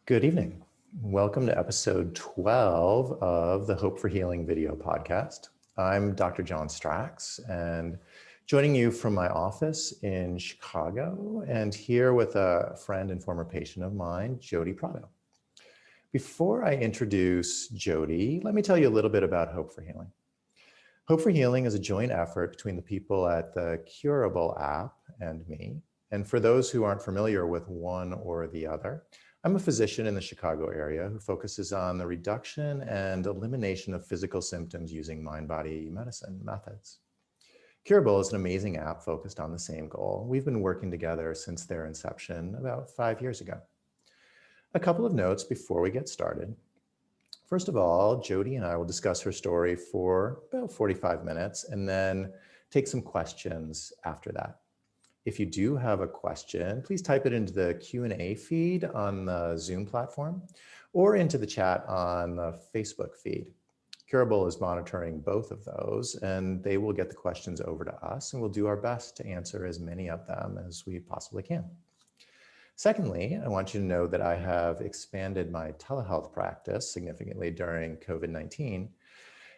Good evening. Welcome to episode 12 of the Hope for Healing video podcast. I'm Dr. John Stracks and joining you from my office in Chicago and here with a friend and former patient of mine, Jody Prado. Before I introduce Jody, let me tell you a little bit about Hope for Healing. Hope for Healing is a joint effort between the people at the Curable app and me. And for those who aren't familiar with one or the other, I'm a physician in the Chicago area who focuses on the reduction and elimination of physical symptoms using mind-body medicine methods. Curable is an amazing app focused on the same goal. We've been working together since their inception about 5 years ago. A couple of notes before we get started. First of all, Jody and I will discuss her story for about 45 minutes and then take some questions after that. If you do have a question, please type it into the Q&A feed on the Zoom platform or into the chat on the Facebook feed. Curable is monitoring both of those and they will get the questions over to us and we'll do our best to answer as many of them as we possibly can. Secondly, I want you to know that I have expanded my telehealth practice significantly during COVID-19.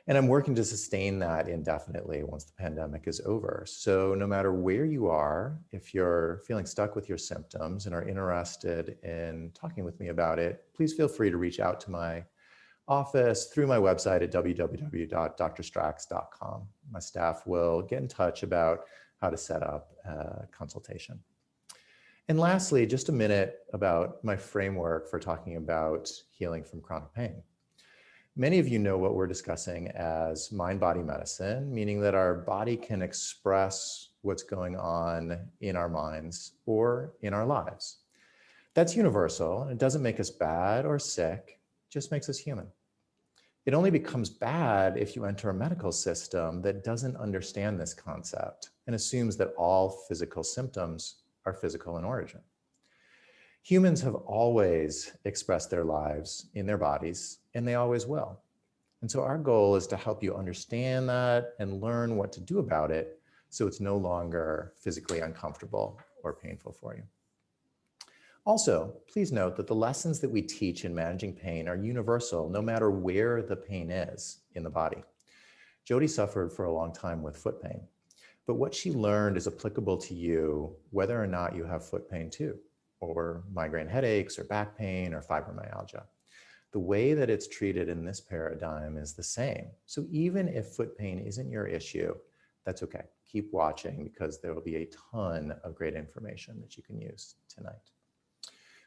And I'm working to sustain that indefinitely once the pandemic is over. So no matter where you are, if you're feeling stuck with your symptoms and are interested in talking with me about it, please feel free to reach out to my office through my website at www.drstracks.com. My staff will get in touch about how to set up a consultation. And lastly, just a minute about my framework for talking about healing from chronic pain. Many of you know what we're discussing as mind-body medicine, meaning that our body can express what's going on in our minds or in our lives. That's universal, and it doesn't make us bad or sick, it just makes us human. It only becomes bad if you enter a medical system that doesn't understand this concept and assumes that all physical symptoms are physical in origin. Humans have always expressed their lives in their bodies, and they always will. And so our goal is to help you understand that and learn what to do about it so it's no longer physically uncomfortable or painful for you. Also, please note that the lessons that we teach in managing pain are universal no matter where the pain is in the body. Jody suffered for a long time with foot pain, but what she learned is applicable to you whether or not you have foot pain too, or migraine headaches, or back pain, or fibromyalgia. The way that it's treated in this paradigm is the same. So even if foot pain isn't your issue, that's okay. Keep watching because there will be a ton of great information that you can use tonight.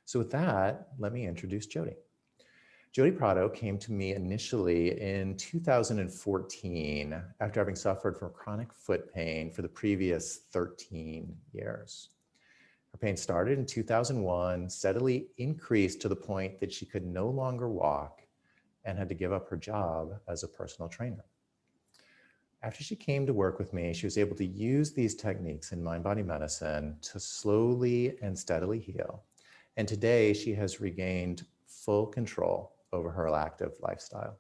So with that, let me introduce Jody. Jody Prado came to me initially in 2014 after having suffered from chronic foot pain for the previous 13 years. Her pain started in 2001, steadily increased to the point that she could no longer walk and had to give up her job as a personal trainer. After she came to work with me, she was able to use these techniques in mind-body medicine to slowly and steadily heal. And today she has regained full control over her active lifestyle.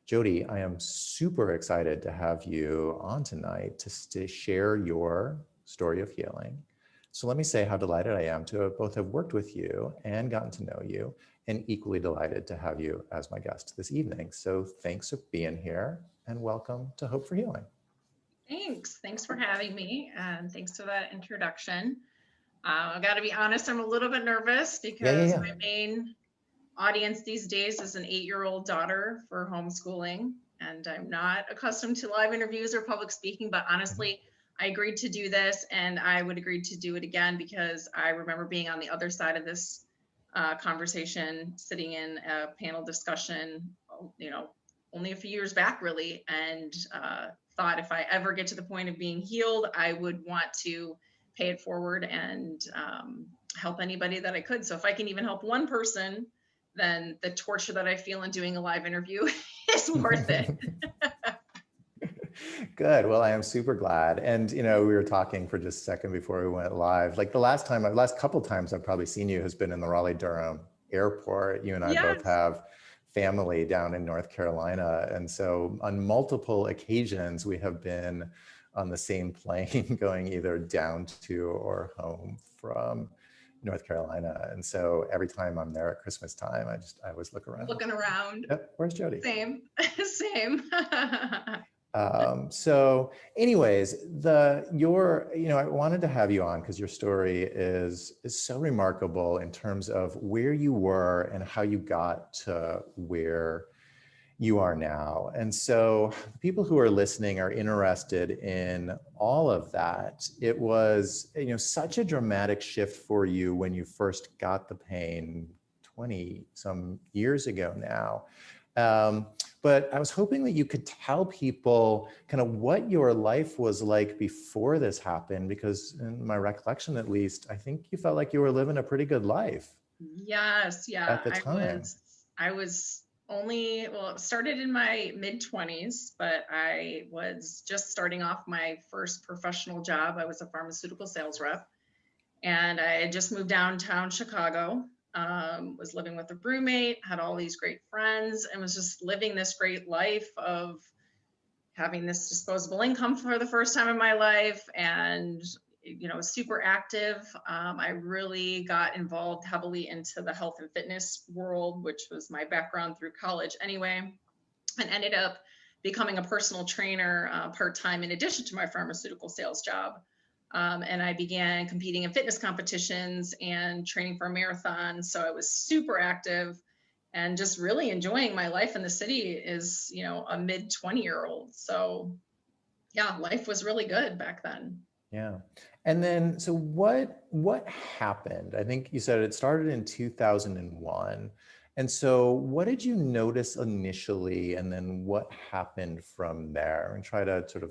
Jody, I am super excited to have you on tonight to share your story of healing. So let me say how delighted I am to both have worked with you and gotten to know you, and equally delighted to have you as my guest this evening. So thanks for being here and welcome to Hope for Healing. Thanks for having me, and thanks for that introduction. I got to be honest, I'm a little bit nervous because my main audience these days is an 8-year-old daughter for homeschooling, and I'm not accustomed to live interviews or public speaking, but honestly, I agreed to do this and I would agree to do it again because I remember being on the other side of this conversation, sitting in a panel discussion, only a few years back really, and thought if I ever get to the point of being healed, I would want to pay it forward and help anybody that I could. So if I can even help one person, then the torture that I feel in doing a live interview is worth it. Good. Well, I am super glad. And, we were talking for just a second before we went live. Like the last couple times I've probably seen you has been in the Raleigh-Durham airport. You and I both have family down in North Carolina. And so on multiple occasions, we have been on the same plane going either down to or home from North Carolina. And so every time I'm there at Christmas time, I always look around. Looking around. Yep, where's Jody? Same, same. So anyways, I wanted to have you on because your story is so remarkable in terms of where you were and how you got to where you are now. And so the people who are listening are interested in all of that. It was, such a dramatic shift for you when you first got the pain 20 some years ago now. But I was hoping that you could tell people kind of what your life was like before this happened, because in my recollection, at least, I think you felt like you were living a pretty good life. Yes, yeah. At the time. I was only, well, it started in my mid-20s, but I was just starting off my first professional job. I was a pharmaceutical sales rep, and I had just moved downtown Chicago. Was living with a roommate, had all these great friends, and was just living this great life of having this disposable income for the first time in my life, and super active. I really got involved heavily into the health and fitness world, which was my background through college anyway, and ended up becoming a personal trainer part-time in addition to my pharmaceutical sales job. And I began competing in fitness competitions and training for a marathon. So I was super active and just really enjoying my life in the city as, a mid 20-year-old. So yeah, life was really good back then. Yeah. And then, so what happened? I think you said it started in 2001. And so what did you notice initially? And then what happened from there? And try to sort of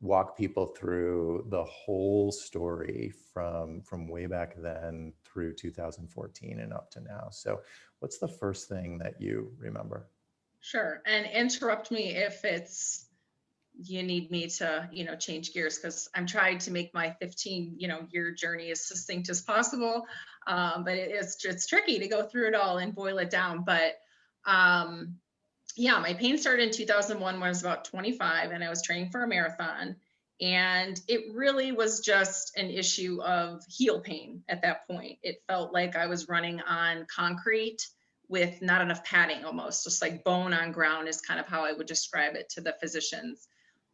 walk people through the whole story from way back then through 2014 and up to now. So what's the first thing that you remember? Sure. And interrupt me if you need me to, change gears, because I'm trying to make my 15, year journey as succinct as possible. But it's tricky to go through it all and boil it down. But my pain started in 2001 when I was about 25 and I was training for a marathon. And it really was just an issue of heel pain at that point. It felt like I was running on concrete with not enough padding, almost just like bone on ground is kind of how I would describe it to the physicians.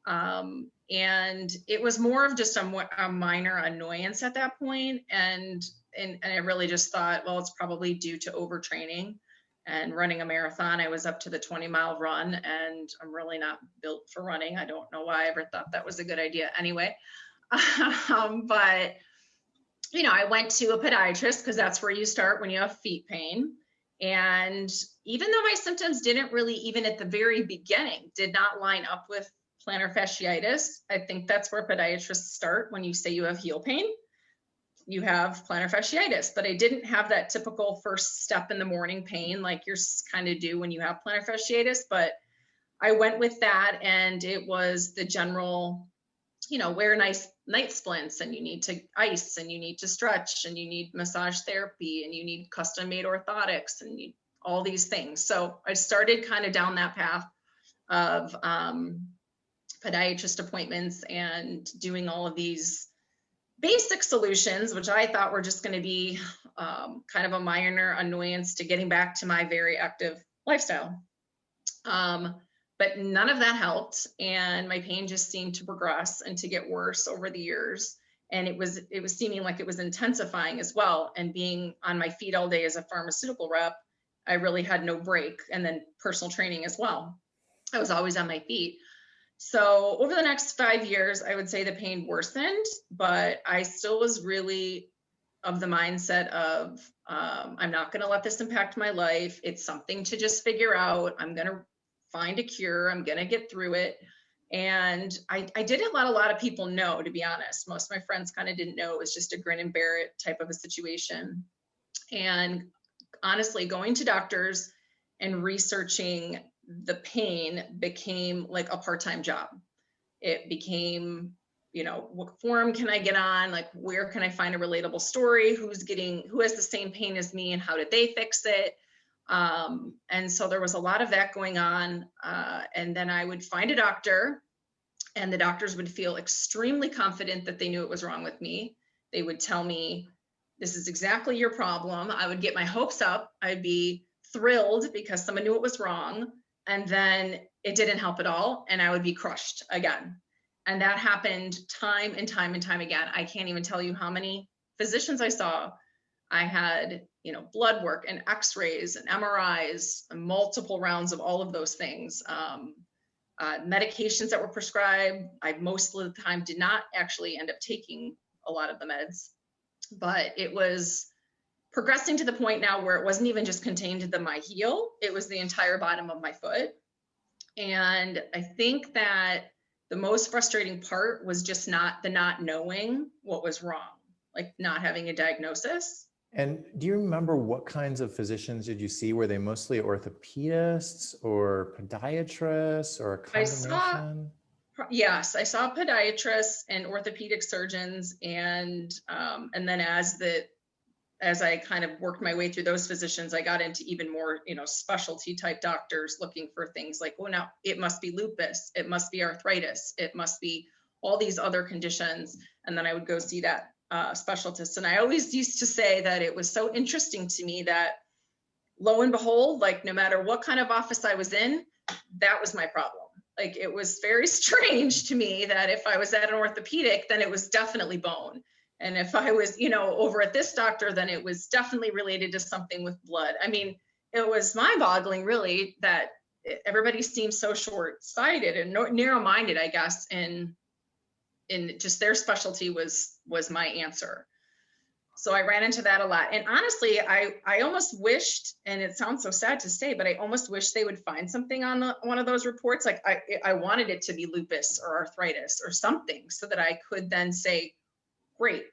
And it was more of just a minor annoyance at that point. And I really just thought, well, it's probably due to overtraining and running a marathon. I was up to the 20-mile run, and I'm really not built for running. I don't know why I ever thought that was a good idea anyway. But, I went to a podiatrist because that's where you start when you have feet pain. And even though my symptoms didn't really, even at the very beginning, did not line up with plantar fasciitis, I think that's where podiatrists start when you say you have heel pain. You have plantar fasciitis, but I didn't have that typical first step in the morning pain like you're kind of do when you have plantar fasciitis. But I went with that, and it was the general, wear nice night splints, and you need to ice, and you need to stretch, and you need massage therapy, and you need custom made orthotics, and all these things. So I started kind of down that path of podiatrist appointments and doing all of these basic solutions, which I thought were just going to be kind of a minor annoyance to getting back to my very active lifestyle. But none of that helped. And my pain just seemed to progress and to get worse over the years. And it was seeming like it was intensifying as well. And being on my feet all day as a pharmaceutical rep, I really had no break. And then personal training as well. I was always on my feet. So over the next 5 years, I would say the pain worsened, but I still was really of the mindset of, I'm not going to let this impact my life. It's something to just figure out. I'm going to find a cure. I'm going to get through it. And I didn't let a lot of people know, to be honest. Most of my friends kind of didn't know. It was just a grin and bear it type of a situation. And honestly, going to doctors and researching the pain became like a part-time job. It became, what forum can I get on? Like, where can I find a relatable story? Who has the same pain as me, and how did they fix it? And so there was a lot of that going on. And then I would find a doctor, and the doctors would feel extremely confident that they knew it was wrong with me. They would tell me, This is exactly your problem. I would get my hopes up. I'd be thrilled because someone knew it was wrong. And then it didn't help at all. And I would be crushed again. And that happened time and time and time again. I can't even tell you how many physicians I saw. I had, blood work and x-rays and MRIs and multiple rounds of all of those things. Medications that were prescribed. I most of the time did not actually end up taking a lot of the meds, but it was progressing to the point now where it wasn't even just contained to my heel, it was the entire bottom of my foot. And I think that the most frustrating part was just not knowing what was wrong, like not having a diagnosis. And do you remember what kinds of physicians did you see? Were they mostly orthopedists or podiatrists or a combination? Yes, I saw podiatrists and orthopedic surgeons, and then as I kind of worked my way through those physicians, I got into even more, specialty type doctors looking for things like, well, now it must be lupus, it must be arthritis, it must be all these other conditions. And then I would go see that specialist. And I always used to say that it was so interesting to me that lo and behold, like no matter what kind of office I was in, that was my problem. Like it was very strange to me that if I was at an orthopedic, then it was definitely bone. And if I was, over at this doctor, then it was definitely related to something with blood. I mean, it was mind-boggling really that everybody seems so short-sighted and narrow-minded, I guess, and just their specialty was my answer. So I ran into that a lot. And honestly, I almost wished, and it sounds so sad to say, but I almost wish they would find something on one of those reports. Like I wanted it to be lupus or arthritis or something so that I could then say, great,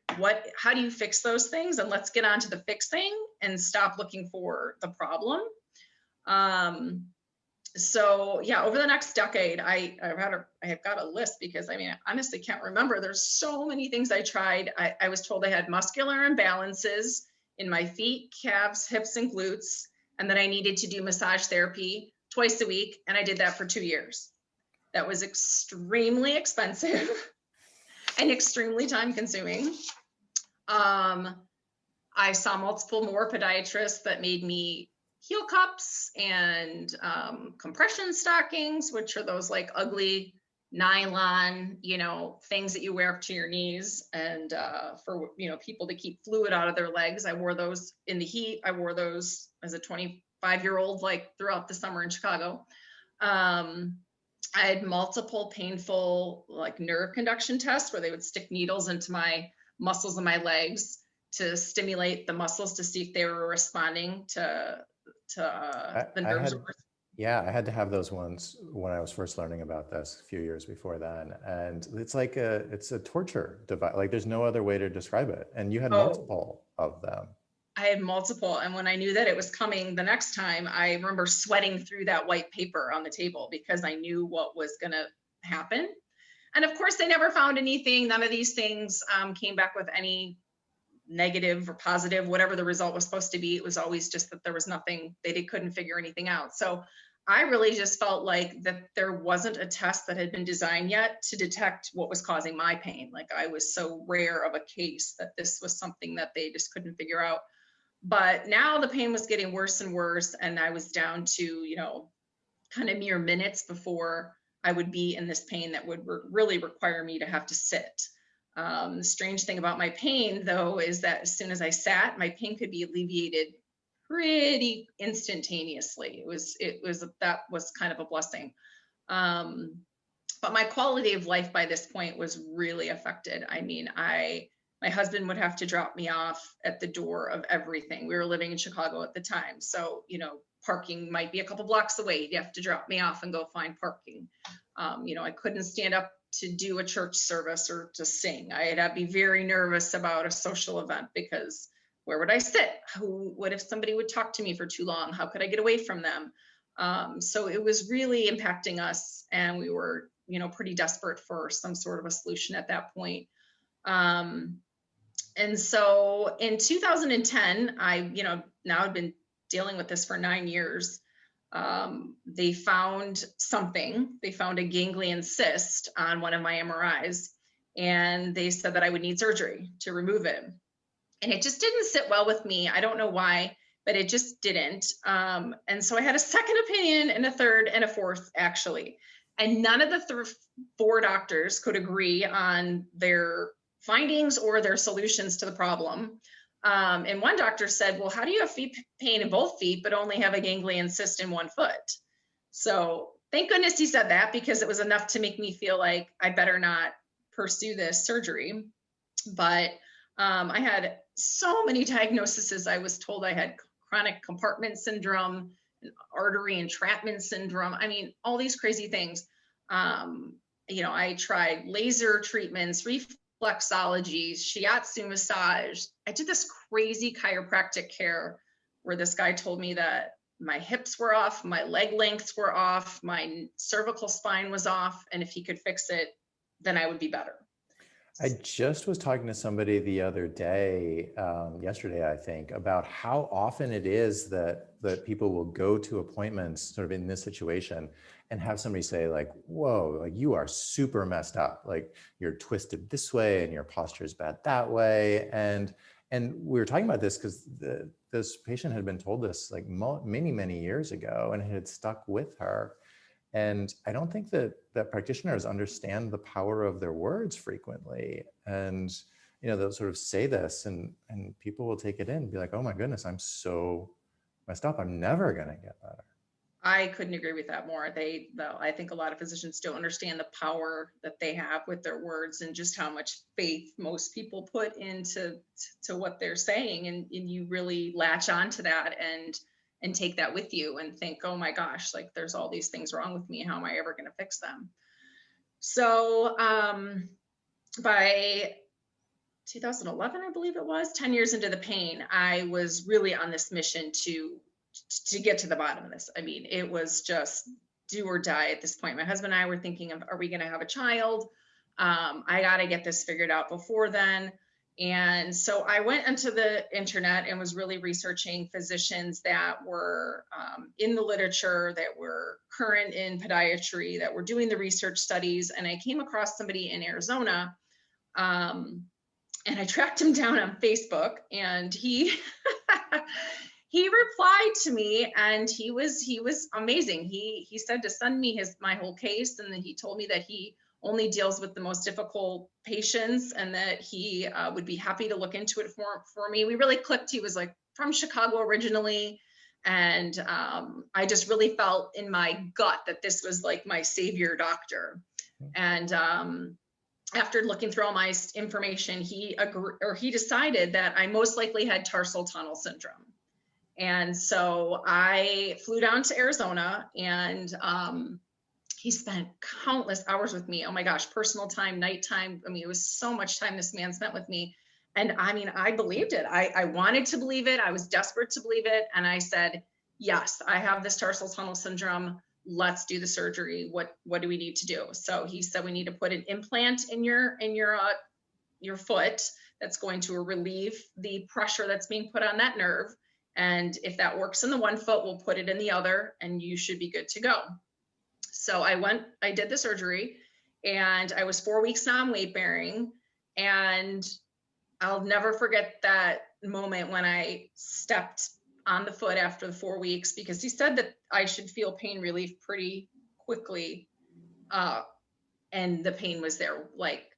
how do you fix those things? And let's get on to the fixing and stop looking for the problem. So yeah, over the next decade, I have got a list because I honestly can't remember. There's so many things I tried. I was told I had muscular imbalances in my feet, calves, hips, and glutes, and that I needed to do massage therapy twice a week. And I did that for 2 years. That was extremely expensive and extremely time consuming. I saw multiple more podiatrists that made me heel cups and compression stockings, which are those like ugly nylon, things that you wear up to your knees. And for, people to keep fluid out of their legs. I wore those in the heat. I wore those as a 25-year-old, like throughout the summer in Chicago. I had multiple painful like nerve conduction tests where they would stick needles into my muscles of my legs to stimulate the muscles to see if they were responding to the nerves. I had to have those ones when I was first learning about this a few years before then. And it's like it's a torture device. Like there's no other way to describe it. And you had multiple of them. I had multiple. And when I knew that it was coming the next time, I remember sweating through that white paper on the table because I knew what was going to happen. And of course, they never found anything. None of these things came back with any negative or positive, whatever the result was supposed to be. It was always just that there was nothing, they couldn't figure anything out. So I really just felt like that there wasn't a test that had been designed yet to detect what was causing my pain. Like I was so rare of a case that this was something that they just couldn't figure out. But now the pain was getting worse and worse. And I was down to, kind of mere minutes before I would be in this pain that would really require me to have to sit. The strange thing about my pain, though, is that as soon as I sat, my pain could be alleviated pretty instantaneously. That was kind of a blessing. But my quality of life by this point was really affected. I mean, my husband would have to drop me off at the door of everything. We were living in Chicago at the time. So, parking might be a couple blocks away. You have to drop me off and go find parking. I couldn't stand up to do a church service or to sing. I'd be very nervous about a social event because where would I sit? What if somebody would talk to me for too long? How could I get away from them? So it was really impacting us, and we were, pretty desperate for some sort of a solution at that point. And so in 2010, now I've been dealing with this for 9 years. They found something. They found a ganglion cyst on one of my MRIs, and they said that I would need surgery to remove it. and it just didn't sit well with me. I don't know why, but it just didn't. And so I had a second opinion and a third and a fourth, actually. And none of the four doctors could agree on their findings or their solutions to the problem. And one doctor said, well, how do you have feet pain in both feet, but only have a ganglion cyst in one foot? So thank goodness he said that, because it was enough to make me feel like I better not pursue this surgery. But I had so many diagnoses. I was told I had chronic compartment syndrome, artery entrapment syndrome. I mean, all these crazy things. I tried laser treatments, reflexology, shiatsu massage. I did this crazy chiropractic care where this guy told me that my hips were off, my leg lengths were off, my cervical spine was off, and if he could fix it, then I would be better. I just was talking to somebody the other day, yesterday, I think, about how often it is that people will go to appointments sort of in this situation and have somebody say like, whoa, like you are super messed up. Like you're twisted this way and your posture is bad that way. And we were talking about this because this patient had been told this like many, many years ago, and it had stuck with her. And I don't think that practitioners understand the power of their words frequently. And, they'll sort of say this and people will take it in and be like, oh my goodness, I'm so messed up. I'm never going to get better. I couldn't agree with that more. I think a lot of physicians don't understand the power that they have with their words and just how much faith most people put into what they're saying. And you really latch onto that and take that with you and think, oh my gosh, like there's all these things wrong with me. How am I ever going to fix them? So by 2011, I believe it was, 10 years into the pain, I was really on this mission to get to the bottom of this. I mean, it was just do or die at this point. My husband and I were thinking of, are we going to have a child? I got to get this figured out before then. And so I went onto the internet and was really researching physicians that were in the literature, that were current in podiatry, that were doing the research studies. And I came across somebody in Arizona, and I tracked him down on Facebook, and he he replied to me, and he was amazing. He said to send me my whole case, and then he told me that he only deals with the most difficult patients and that he would be happy to look into it for me. We really clicked. He was like from Chicago originally. And I just really felt in my gut that this was like my savior doctor. And after looking through all my information, he decided that I most likely had tarsal tunnel syndrome. And so I flew down to Arizona, and he spent countless hours with me. Oh my gosh, personal time, nighttime. I mean, it was so much time this man spent with me. And I mean, I believed it. I wanted to believe it. I was desperate to believe it. And I said, yes, I have this tarsal tunnel syndrome. Let's do the surgery. What do we need to do? So he said, we need to put an implant in your foot that's going to relieve the pressure that's being put on that nerve. And if that works in the one foot, we'll put it in the other, and you should be good to go. So I did the surgery, and I was 4 weeks non-weight bearing. And I'll never forget that moment when I stepped on the foot after the 4 weeks, because he said that I should feel pain relief pretty quickly. And the pain was there like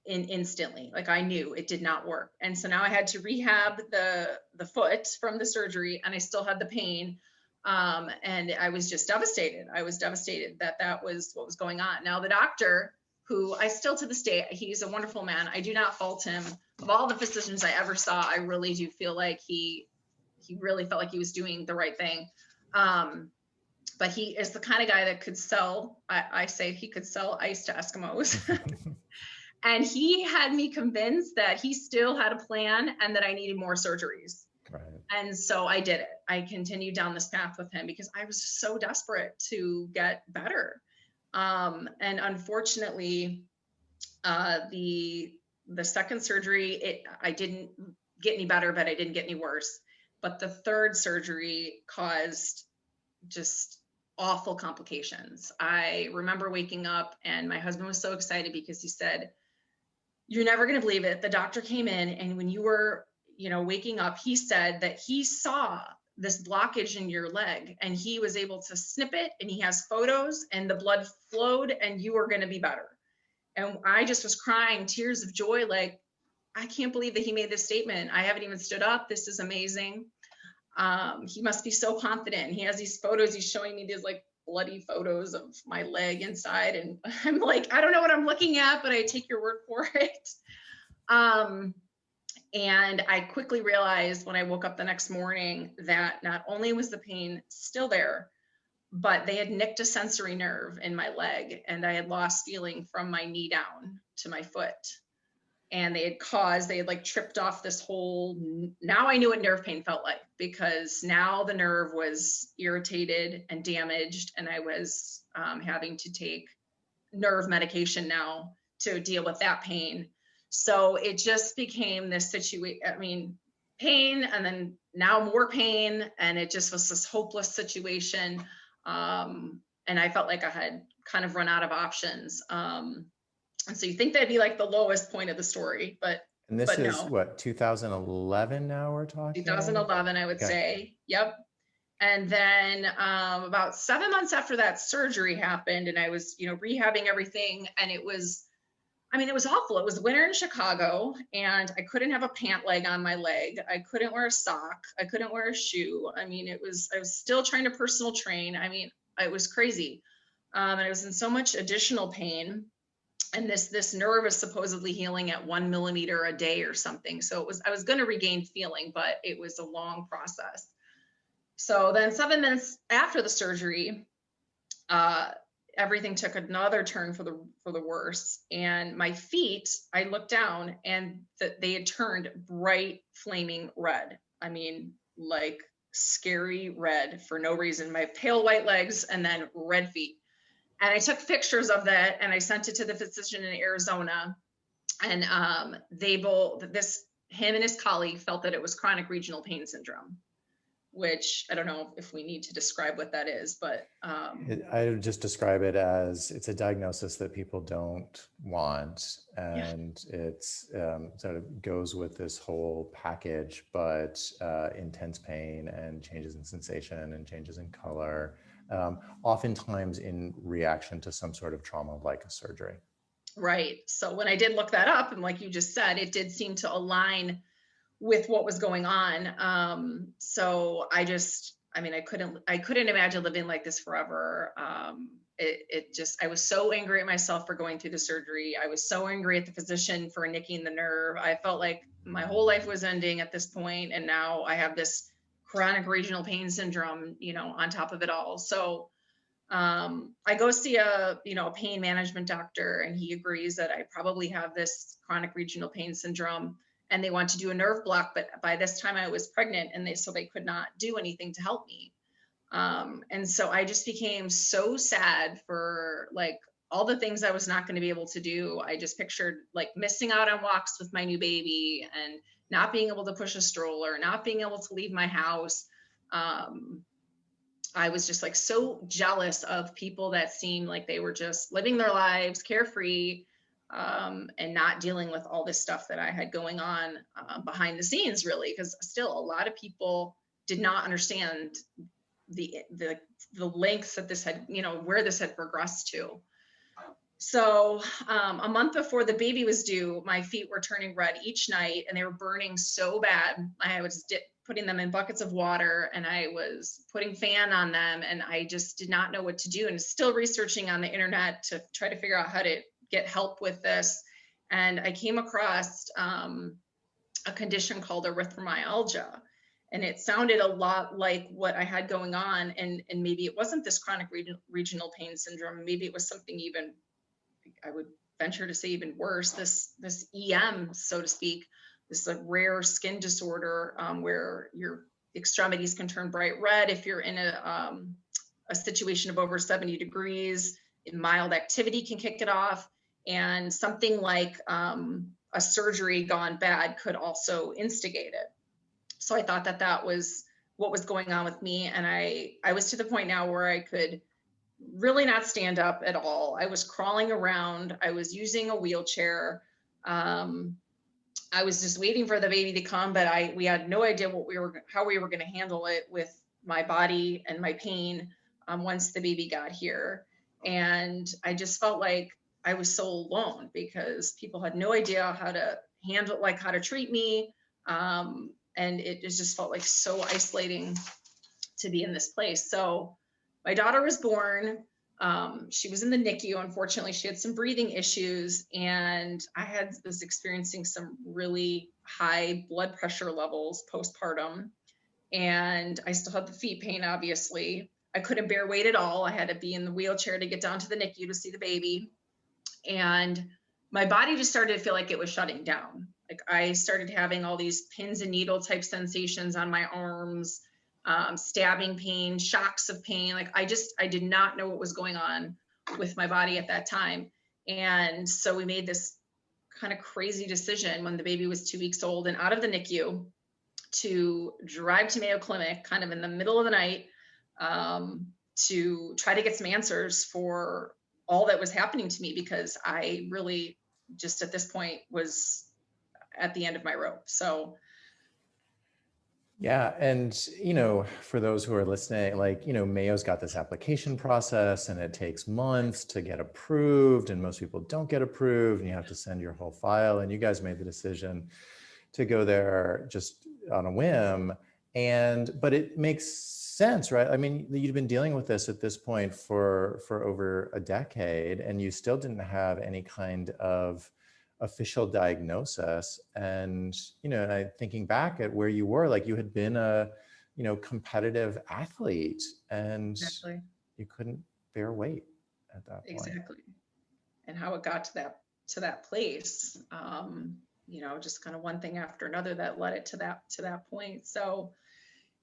instantly. Like I knew it did not work. And so now I had to rehab the foot from the surgery, and I still had the pain. And I was just devastated. I was devastated that was what was going on. Now the doctor, who I still to this day, he's a wonderful man. I do not fault him. Of all the physicians I ever saw, I really do feel like he really felt like he was doing the right thing. But he is the kind of guy that could sell, I say he could sell ice to Eskimos. And he had me convinced that he still had a plan and that I needed more surgeries. Right. And so I did it. I continued down this path with him because I was so desperate to get better. And unfortunately, the second surgery, I didn't get any better, but I didn't get any worse. But the third surgery caused just awful complications. I remember waking up, and my husband was so excited because he said, "You're never going to believe it. The doctor came in, and when you were waking up, he said that he saw this blockage in your leg and he was able to snip it, and he has photos, and the blood flowed and you were going to be better. And I just was crying tears of joy. Like, I can't believe that he made this statement. I haven't even stood up. This is amazing. He must be so confident. He has these photos. He's showing me these like bloody photos of my leg inside. And I'm like, I don't know what I'm looking at, but I take your word for it. And I quickly realized when I woke up the next morning that not only was the pain still there, but they had nicked a sensory nerve in my leg, and I had lost feeling from my knee down to my foot. And they had like tripped off this whole, now I knew what nerve pain felt like, because now the nerve was irritated and damaged, and I was having to take nerve medication now to deal with that pain. So it just became this situation, pain, and then now more pain, and it just was this hopeless situation. And I felt like I had kind of run out of options. And so you think that'd be like the lowest point of the story, but this is no. What, 2011 now we're talking? 2011, I would say. Yep. And then about 7 months after that surgery happened, and I was, rehabbing everything, and it was awful. It was winter in Chicago, and I couldn't have a pant leg on my leg. I couldn't wear a sock. I couldn't wear a shoe. I was still trying to personal train. It was crazy. And I was in so much additional pain. And this nerve is supposedly healing at 1 millimeter a day or something. So I was going to regain feeling, but it was a long process. So then 7 minutes after the surgery, everything took another turn for the worse. And my feet, I looked down, and they had turned bright flaming red. Like scary red for no reason. My pale white legs and then red feet. And I took pictures of that, and I sent it to the physician in Arizona. And him and his colleague felt that it was chronic regional pain syndrome, which I don't know if we need to describe what that is, but I would just describe it as it's a diagnosis that people don't want, and it's sort of goes with this whole package, but intense pain and changes in sensation and changes in color, oftentimes in reaction to some sort of trauma like a surgery. Right. So when I did look that up, and like you just said, it did seem to align with what was going on. So I couldn't imagine living like this forever. I was so angry at myself for going through the surgery. I was so angry at the physician for nicking the nerve. I felt like my whole life was ending at this point, and now I have this chronic regional pain syndrome, on top of it all. So I go see a pain management doctor, and he agrees that I probably have this chronic regional pain syndrome, and they want to do a nerve block. But by this time I was pregnant, and they could not do anything to help me. And so I just became so sad for like all the things I was not going to be able to do. I just pictured like missing out on walks with my new baby, and not being able to push a stroller, not being able to leave my house. I was just like so jealous of people that seemed like they were just living their lives carefree, and not dealing with all this stuff that I had going on behind the scenes, really, because still a lot of people did not understand the lengths that this had, where this had progressed to. So a month before the baby was due, my feet were turning red each night, and they were burning so bad. I was putting them in buckets of water, and I was putting fan on them, and I just did not know what to do, and still researching on the internet to try to figure out how to get help with this. And I came across a condition called erythromyalgia, and it sounded a lot like what I had going on. And maybe it wasn't this chronic regional pain syndrome. Maybe it was something even, I would venture to say, even worse, this EM, so to speak. This is a rare skin disorder where your extremities can turn bright red if you're in a situation of over 70 degrees. Mild activity can kick it off, and something like a surgery gone bad could also instigate it. So I thought that was what was going on with me, and I was to the point now where I could really not stand up at all. I was crawling around. I was using a wheelchair. I was just waiting for the baby to come, but we had no idea how we were going to handle it with my body and my pain once the baby got here. And I just felt like I was so alone because people had no idea how to handle, like how to treat me. And it just felt like so isolating to be in this place. So my daughter was born. She was in the NICU. Unfortunately, she had some breathing issues, and I was experiencing some really high blood pressure levels postpartum. And I still had the feet pain, obviously. I couldn't bear weight at all. I had to be in the wheelchair to get down to the NICU to see the baby. And my body just started to feel like it was shutting down. Like I started having all these pins and needle type sensations on my arms, stabbing pain, shocks of pain. Like I did not know what was going on with my body at that time. And so we made this kind of crazy decision when the baby was 2 weeks old and out of the NICU to drive to Mayo Clinic kind of in the middle of the night to try to get some answers for all that was happening to me, because I really just at this point was at the end of my rope. So yeah. And, for those who are listening, like, Mayo's got this application process and it takes months to get approved, and most people don't get approved, and you have to send your whole file. And you guys made the decision to go there just on a whim. But it makes sense, right? I mean, you've been dealing with this at this point for over a decade, and you still didn't have any kind of official diagnosis. And, thinking back at where you were, like you had been a, competitive athlete, and exactly. You couldn't bear weight at that point. Exactly. And how it got to that place, just kind of one thing after another that led it to that point. So,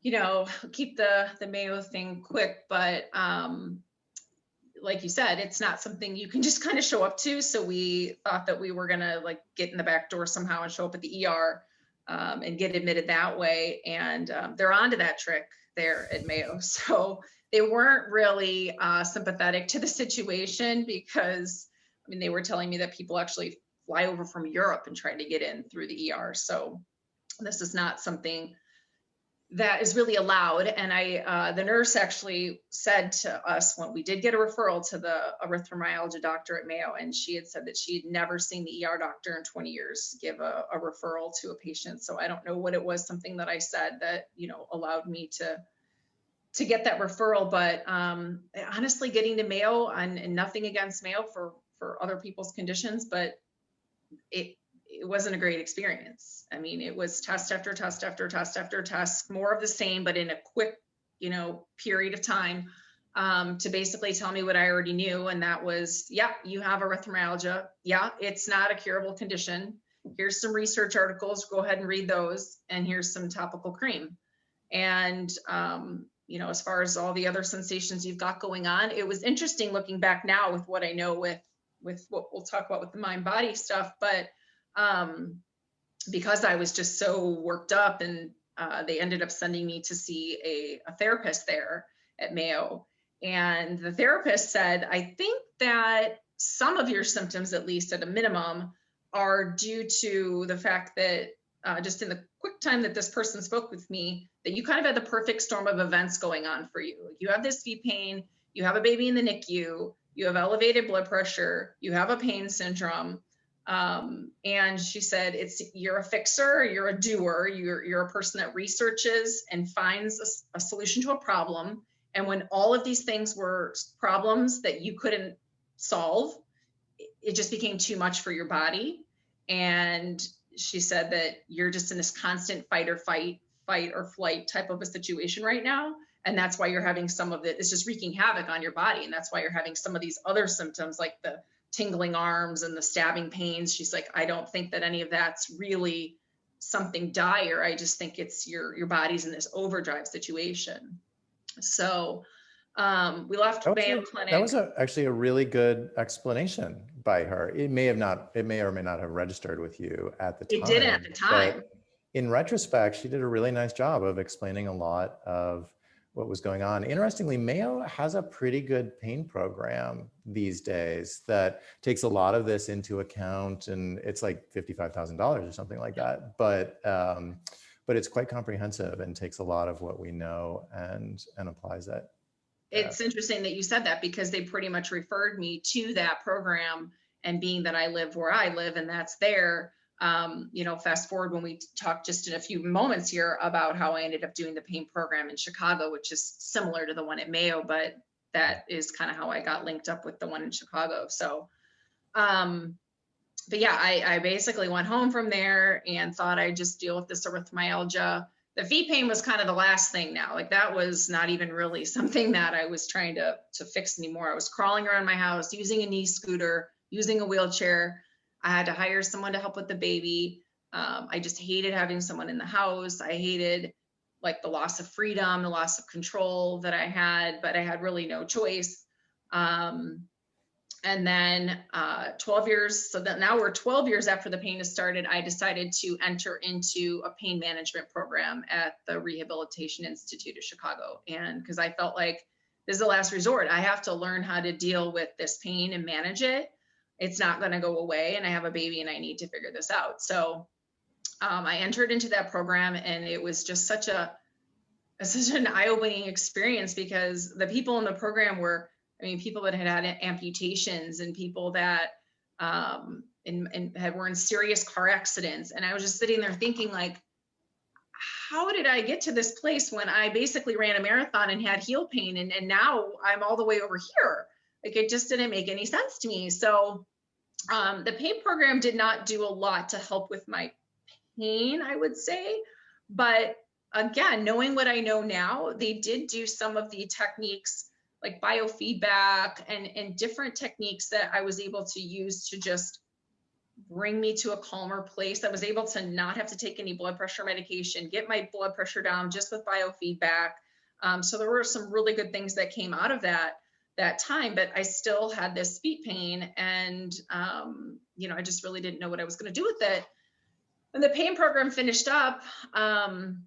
keep the Mayo thing quick, but like you said, it's not something you can just kind of show up to. So we thought that we were gonna like get in the back door somehow and show up at the ER and get admitted that way. And they're onto that trick there at Mayo. So they weren't really sympathetic to the situation, because I mean, they were telling me that people actually fly over from Europe and try to get in through the ER. So this is not something that is really allowed. And the nurse actually said to us when we did get a referral to the erythromyalgia doctor at Mayo, and she had said that she had never seen the ER doctor in 20 years give a referral to a patient. So I don't know what it was, something that I said that, allowed me to get that referral. But honestly, getting to Mayo, and nothing against Mayo for other people's conditions, but it wasn't a great experience. I mean, it was test after test after test after test, more of the same, but in a quick, period of time, to basically tell me what I already knew. And that was, yeah, you have erythromyalgia. Yeah, it's not a curable condition. Here's some research articles, go ahead and read those. And here's some topical cream. And, as far as all the other sensations you've got going on, it was interesting looking back now with what I know with what we'll talk about with the mind body stuff. But because I was just so worked up, and they ended up sending me to see a therapist there at Mayo. And the therapist said, I think that some of your symptoms, at least at a minimum, are due to the fact that just in the quick time that this person spoke with me, that you kind of had the perfect storm of events going on for you. You have this feet pain, you have a baby in the NICU, you have elevated blood pressure, you have a pain syndrome. And she said, you're a fixer, you're a doer, you're a person that researches and finds a solution to a problem. And when all of these things were problems that you couldn't solve, it just became too much for your body. And she said that you're just in this constant fight or flight type of a situation right now. And that's why you're having some of it. It's just wreaking havoc on your body. And that's why you're having some of these other symptoms, like the tingling arms and the stabbing pains. She's like, I don't think that any of that's really something dire. I just think it's your body's in this overdrive situation. So we left Mayo Clinic. That was actually a really good explanation by her. It may or may not have registered with you at the time. It didn't at the time. In retrospect, she did a really nice job of explaining a lot of what was going on. Interestingly, Mayo has a pretty good pain program these days that takes a lot of this into account, and it's like $55,000 or something like that. But it's quite comprehensive and takes a lot of what we know and applies it. It's interesting that you said that, because they pretty much referred me to that program, and being that I live where I live and that's there, you know, fast forward when we talked just in a few moments here about how I ended up doing the pain program in Chicago, which is similar to the one at Mayo, but that is kind of how I got linked up with the one in Chicago. So, but yeah, I basically went home from there and thought I'd just deal with this erythromyalgia. The feet pain was kind of the last thing now. Like, that was not even really something that I was trying to fix anymore. I was crawling around my house, using a knee scooter, using a wheelchair. I had to hire someone to help with the baby. I just hated having someone in the house. I hated like the loss of freedom, the loss of control that I had, but I had really no choice. And then 12 years, so that now we're 12 years after the pain has started, I decided to enter into a pain management program at the Rehabilitation Institute of Chicago. And because I felt like this is the last resort, I have to learn how to deal with this pain and manage it. It's not going to go away, and I have a baby and I need to figure this out. So I entered into that program, and it was just such an eye-opening experience, because the people in the program were, I mean, people that had had amputations and people that were in serious car accidents. And I was just sitting there thinking, like, how did I get to this place when I basically ran a marathon and had heel pain, and now I'm all the way over here? Like, it just didn't make any sense to me. So the pain program did not do a lot to help with my pain, I would say. But again, knowing what I know now, they did do some of the techniques like biofeedback and different techniques that I was able to use to just bring me to a calmer place. I was able to not have to take any blood pressure medication, get my blood pressure down just with biofeedback. So there were some really good things that came out of that time, but I still had this feet pain, and you know, I just really didn't know what I was going to do with it. And the pain program finished up, and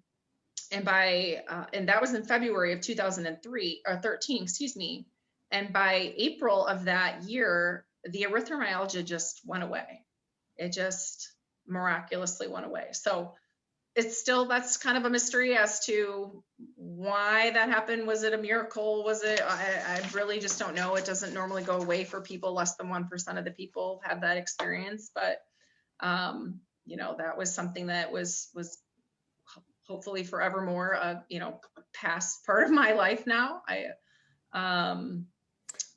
that was in February of 2013, excuse me. And by April of that year, the erythromyalgia just went away. It just miraculously went away. So it's still, that's kind of a mystery as to why that happened. Was it a miracle? Was it, I really just don't know. It doesn't normally go away for people. Less than 1% of the people have that experience. But, you know, that was something that was hopefully forevermore, you know, past part of my life now.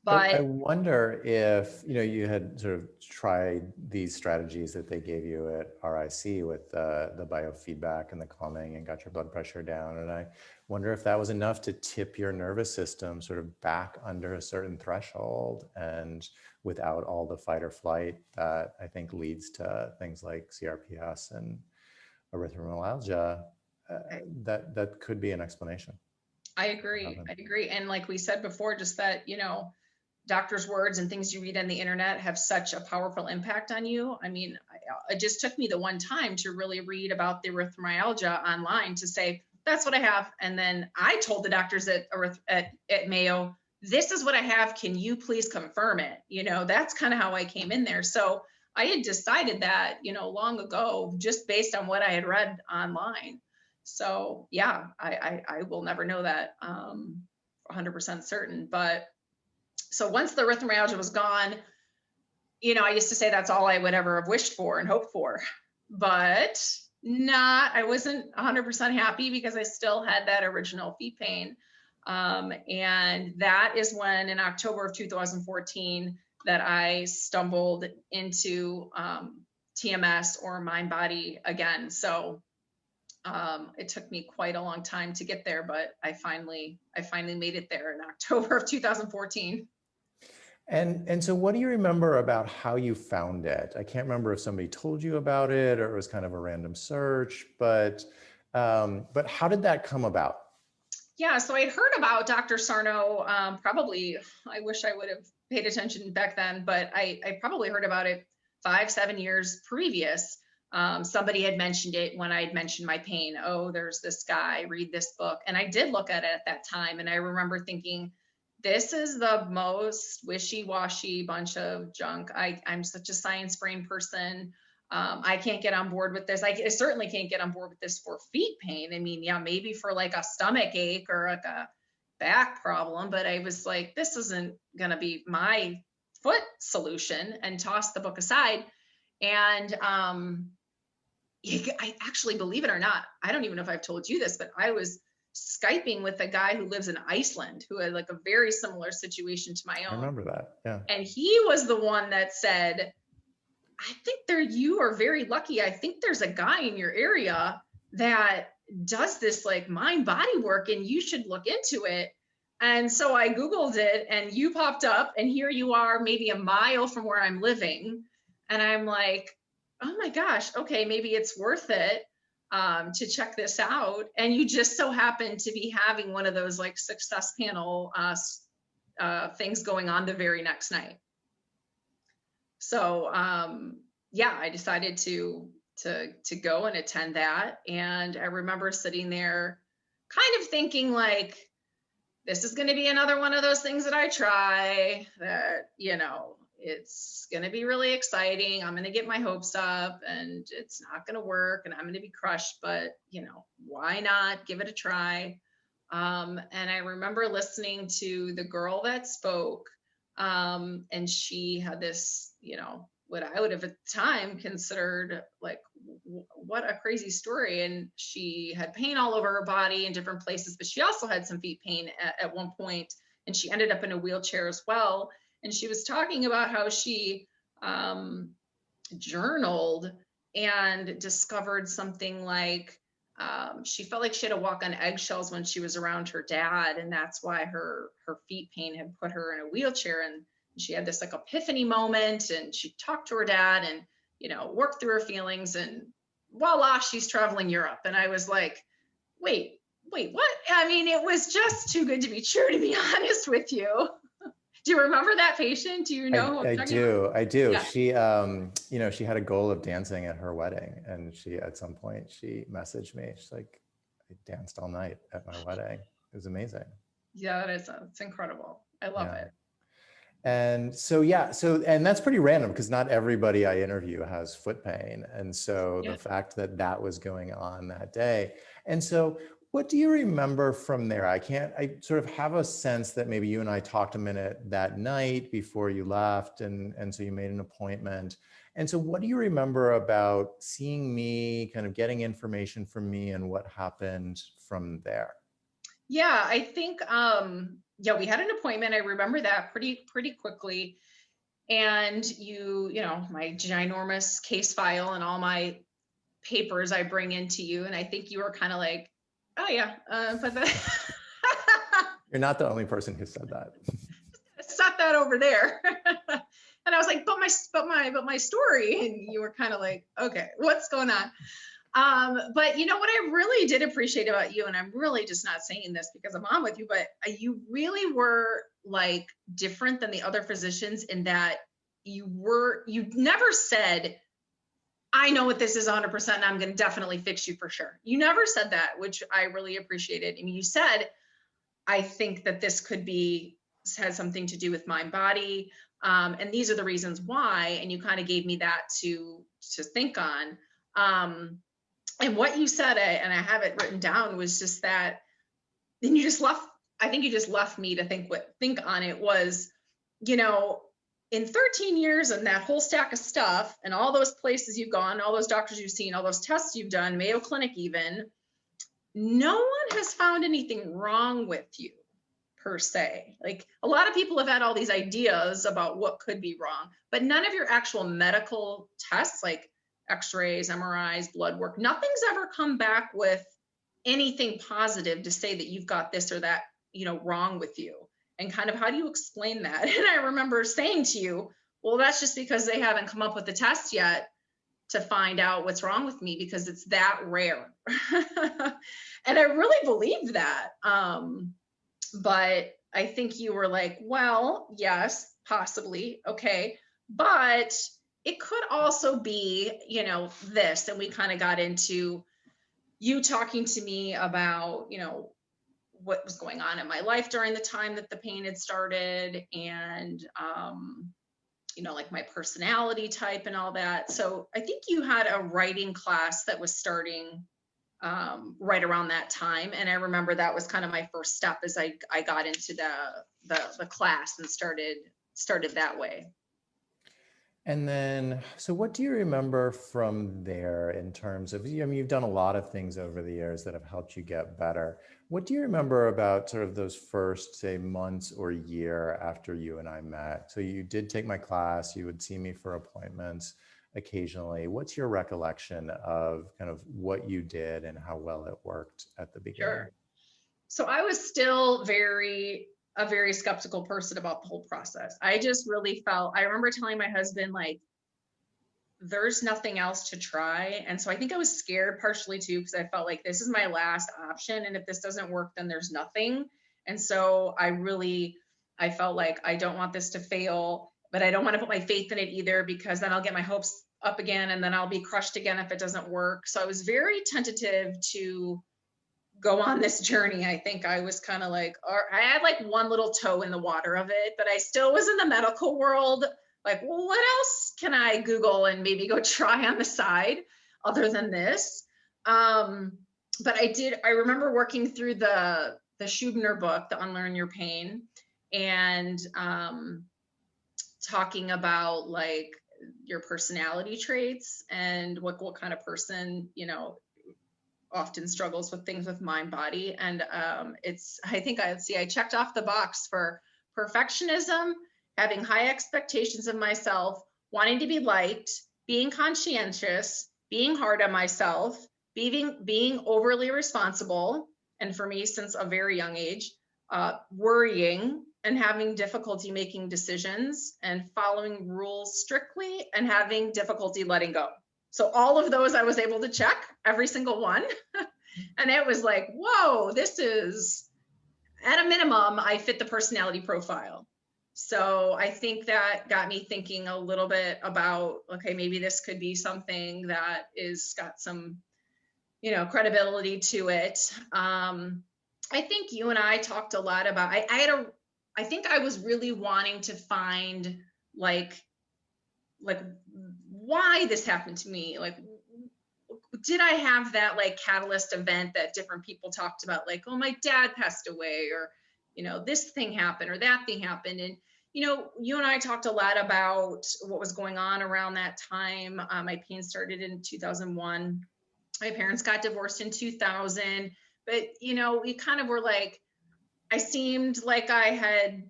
But I wonder if, you know, you had sort of tried these strategies that they gave you at RIC with the biofeedback and the calming and got your blood pressure down. And I wonder if that was enough to tip your nervous system sort of back under a certain threshold, and without all the fight or flight that I think leads to things like CRPS and erythromyalgia. That could be an explanation. I agree. And like we said before, just that, you know, doctors' words and things you read on the internet have such a powerful impact on you. I mean, it just took me the one time to really read about the erythromyalgia online to say, that's what I have. And then I told the doctors at Mayo, this is what I have. Can you please confirm it? You know, that's kind of how I came in there. So I had decided that, you know, long ago, just based on what I had read online. So yeah, I will never know that 100% certain. But so once the erythromyalgia was gone, you know, I used to say that's all I would ever have wished for and hoped for, but I wasn't 100% happy, because I still had that original feet pain. And that is when, in October of 2014, that I stumbled into TMS, or mind body again. So it took me quite a long time to get there, but I finally made it there in October of 2014. And so what do you remember about how you found it? I can't remember if somebody told you about it or it was kind of a random search, but how did that come about? Yeah, so I'd heard about Dr. Sarno, probably, I wish I would have paid attention back then, but I probably heard about it 5-7 years previous. Somebody had mentioned it when I had mentioned my pain. Oh, there's this guy, read this book. And I did look at it at that time. And I remember thinking, this is the most wishy-washy bunch of junk. I'm such a science brain person. I can't get on board with this. I certainly can't get on board with this for feet pain. I mean, yeah, maybe for like a stomach ache or like a back problem, but I was like, this isn't going to be my foot solution, and tossed the book aside. And I actually, believe it or not, I don't even know if I've told you this, but I was Skyping with a guy who lives in Iceland who had like a very similar situation to my own. I remember that. Yeah. And he was the one that said, I think you are very lucky. I think there's a guy in your area that does this like mind body work, and you should look into it. And so I Googled it, and you popped up, and here you are, maybe a mile from where I'm living. And I'm like, oh my gosh, okay, maybe it's worth it to check this out. And you just so happen to be having one of those like success panel things going on the very next night. So yeah, I decided to go and attend that. And I remember sitting there kind of thinking like, this is going to be another one of those things that I try that, you know, it's going to be really exciting. I'm going to get my hopes up, and it's not going to work, and I'm going to be crushed, but you know, why not give it a try? And I remember listening to the girl that spoke, and she had this, you know, what I would have at the time considered like, what a crazy story. And she had pain all over her body in different places, but she also had some feet pain at one point, and she ended up in a wheelchair as well. And she was talking about how she journaled and discovered something like she felt like she had to walk on eggshells when she was around her dad, and that's why her feet pain had put her in a wheelchair. And she had this like epiphany moment, and she talked to her dad and, you know, worked through her feelings, and voila, she's traveling Europe. And I was like, wait, what? I mean, it was just too good to be true, to be honest with you. Do you remember that patient? Do you know? I do. Yeah. She, you know, she had a goal of dancing at her wedding, and she, at some point, she messaged me. She's like, I danced all night at my wedding. It was amazing. Yeah, it's incredible. I love it. And so, yeah, and that's pretty random because not everybody I interview has foot pain. And so the fact that that was going on that day. And so what do you remember from there? I sort of have a sense that maybe you and I talked a minute that night before you left. And so you made an appointment. And so what do you remember about seeing me, kind of getting information from me, and what happened from there? Yeah, I think, yeah, we had an appointment. I remember that pretty quickly. And you know, my ginormous case file and all my papers I bring into you. And I think you were kind of like, oh yeah, but You're not the only person who said that. Set that over there. And I was like, but my story. And you were kind of like, okay, what's going on? But you know what I really did appreciate about you, and I'm really just not saying this because I'm on with you, but you really were like different than the other physicians in that you never said, I know what this is 100% and I'm going to definitely fix you for sure. You never said that, which I really appreciated. I mean, you said, I think that this has something to do with mind body. And these are the reasons why. And you kind of gave me that to think on. And what you said, and I have it written down, was just that, then you just left, I think you just left me to think on it was, you know, in 13 years and that whole stack of stuff and all those places you've gone, all those doctors you've seen, all those tests you've done, Mayo Clinic even, no one has found anything wrong with you per se. Like a lot of people have had all these ideas about what could be wrong, but none of your actual medical tests like x-rays, MRIs, blood work, nothing's ever come back with anything positive to say that you've got this or that, you know, wrong with you. And kind of how do you explain that? And I remember saying to you, well, that's just because they haven't come up with the test yet to find out what's wrong with me because it's that rare. And I really believed that. But I think you were like, well, yes, possibly. Okay. But it could also be, this, and we kind of got into you talking to me about, what was going on in my life during the time that the pain had started, and like my personality type and all that. So I think you had a writing class that was starting right around that time, and I remember that was kind of my first step as I got into the class and started that way. And then, so what do you remember from there in terms of, I mean, you've done a lot of things over the years that have helped you get better. What do you remember about sort of those first, say, months or year after you and I met? So you did take my class, you would see me for appointments occasionally. What's your recollection of kind of what you did and how well it worked at the beginning? Sure. So I was still a very skeptical person about the whole process. I just really felt, I remember telling my husband, like, there's nothing else to try. And so I think I was scared partially too, because I felt like this is my last option. And if this doesn't work, then there's nothing. And so I felt like I don't want this to fail, but I don't want to put my faith in it either, because then I'll get my hopes up again and then I'll be crushed again if it doesn't work. So I was very tentative to go on this journey. I think I was kind of like, or I had like one little toe in the water of it, but I still was in the medical world. Like, well, what else can I Google and maybe go try on the side other than this? But I remember working through the Schubner book, The Unlearn Your Pain, and talking about like your personality traits and what kind of person, often struggles with things with mind body. And I checked off the box for perfectionism, having high expectations of myself, wanting to be liked, being conscientious, being hard on myself, being overly responsible, and for me since a very young age, worrying and having difficulty making decisions, and following rules strictly, and having difficulty letting go. So all of those I was able to check, every single one. And it was like, whoa, this is, at a minimum, I fit the personality profile. So I think that got me thinking a little bit about, okay, maybe this could be something that is got some, credibility to it. I think you and I talked a lot about, I think I was really wanting to find like why this happened to me. Like, did I have that like catalyst event that different people talked about? Like, oh, my dad passed away, or, this thing happened or that thing happened. And, you and I talked a lot about what was going on around that time. My pain started in 2001. My parents got divorced in 2000, but, we kind of were like, I seemed like I had,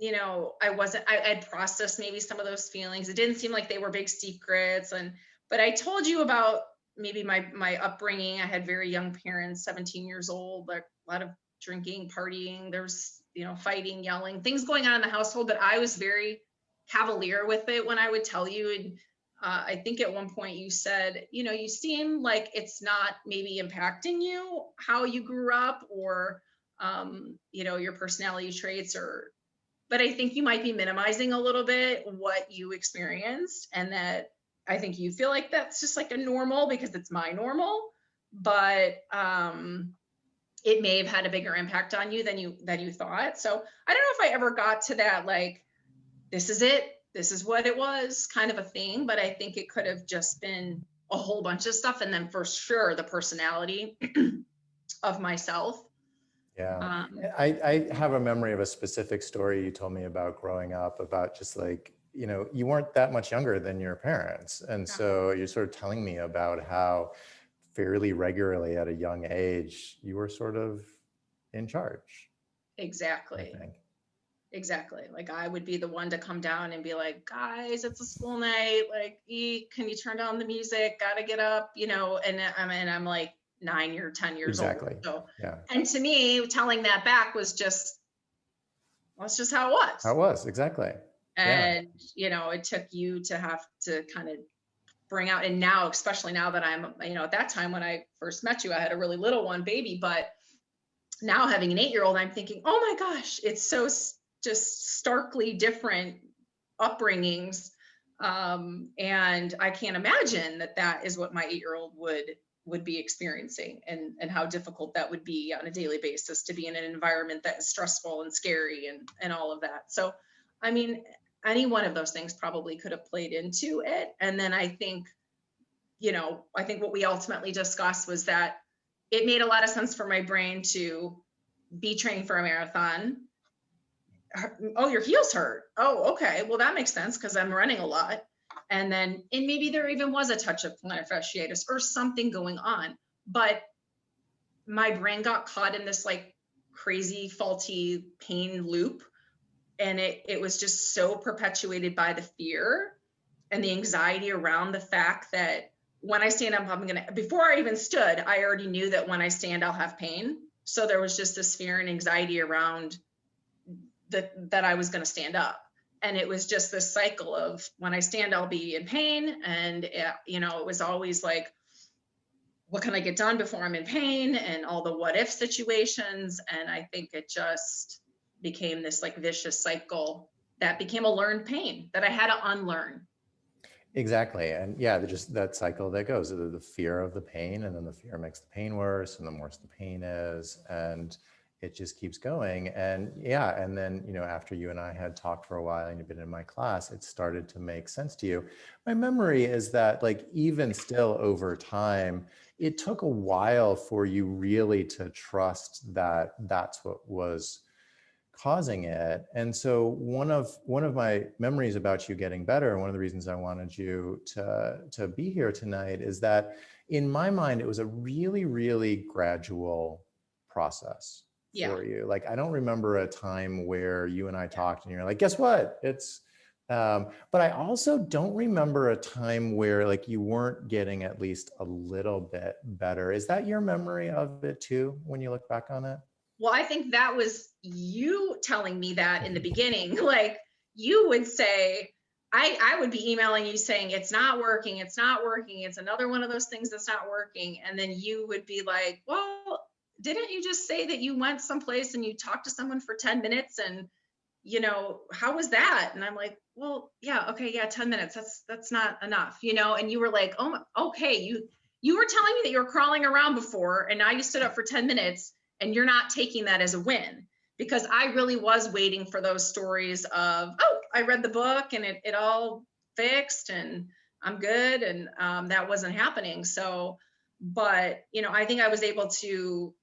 I had processed maybe some of those feelings. It didn't seem like they were big secrets. But I told you about maybe my upbringing. I had very young parents, 17 years old, like a lot of drinking, partying. There's, fighting, yelling, things going on in the household, but I was very cavalier with it when I would tell you. And I think at one point you said, you seem like it's not maybe impacting you, how you grew up, or, your personality traits, but I think you might be minimizing a little bit what you experienced, and that I think you feel like that's just like a normal because it's my normal, but it may have had a bigger impact on you than you thought. So I don't know if I ever got to that, like, this is it, this is what it was kind of a thing, but I think it could have just been a whole bunch of stuff. And then for sure, the personality of myself. Yeah. I have a memory of a specific story you told me about growing up, about just like, you weren't that much younger than your parents. And so you're sort of telling me about how fairly regularly at a young age, you were sort of in charge. Exactly. I think. Exactly. Like, I would be the one to come down and be like, guys, it's a school night. Like, can you turn down the music? Gotta get up, and I'm like 9 or 10 years exactly. old. So, yeah. And to me, telling that back was just, that's just how it was. How it was, exactly. And, it took you to have to kind of bring out, and now, especially now that I'm, at that time when I first met you, I had a really little one, baby, but now having an 8-year-old, I'm thinking, oh my gosh, it's so just starkly different upbringings. And I can't imagine that that is what my 8-year-old would be experiencing, and how difficult that would be on a daily basis to be in an environment that is stressful and scary and all of that. So, I mean, any one of those things probably could have played into it. And then I think, I think what we ultimately discussed was that it made a lot of sense for my brain to be training for a marathon. Oh, your heel's hurt. Oh, okay. Well, that makes sense because I'm running a lot. And maybe there even was a touch of plantar fasciitis or something going on. But my brain got caught in this like crazy faulty pain loop. And it was just so perpetuated by the fear and the anxiety around the fact that when I stand up, before I even stood, I already knew that when I stand, I'll have pain. So there was just this fear and anxiety around that I was going to stand up. And it was just this cycle of when I stand, I'll be in pain. And, it was always like, what can I get done before I'm in pain, and all the what if situations. And I think it just became this like vicious cycle that became a learned pain that I had to unlearn. Exactly. And yeah, just that cycle that goes, the fear of the pain, and then the fear makes the pain worse, and the worse the pain is, and it just keeps going. And yeah, and then, after you and I had talked for a while and you've been in my class, it started to make sense to you. My memory is that like, even still over time, it took a while for you really to trust that that's what was causing it. And so one of my memories about you getting better, and one of the reasons I wanted you to be here tonight, is that in my mind, it was a really, really gradual process for you. Like, I don't remember a time where you and I talked and you're like, guess what? It's, but I also don't remember a time where like you weren't getting at least a little bit better. Is that your memory of it too, when you look back on it? Well, I think that was you telling me that in the beginning. Like, you would say, I would be emailing you saying, it's not working. It's not working. It's another one of those things that's not working. And then you would be like, well, didn't you just say that you went someplace and you talked to someone for 10 minutes? And, how was that? And I'm like, well, yeah, okay. Yeah. 10 minutes. That's not enough, and you were like, oh, okay. You were telling me that you were crawling around before, and now you stood up for 10 minutes. And you're not taking that as a win, because I really was waiting for those stories of, oh, I read the book and it all fixed and I'm good. And that wasn't happening. So, but, I think I was able to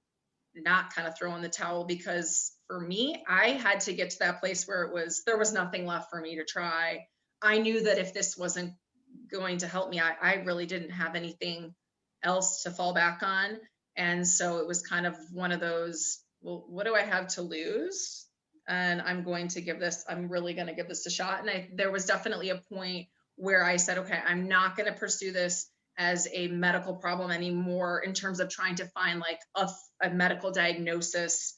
not kind of throw in the towel, because for me, I had to get to that place where there was nothing left for me to try. I knew that if this wasn't going to help me, I really didn't have anything else to fall back on. And so it was kind of one of those, well, what do I have to lose? And I'm really going to give this a shot. And there was definitely a point where I said, okay, I'm not going to pursue this as a medical problem anymore, in terms of trying to find like a medical diagnosis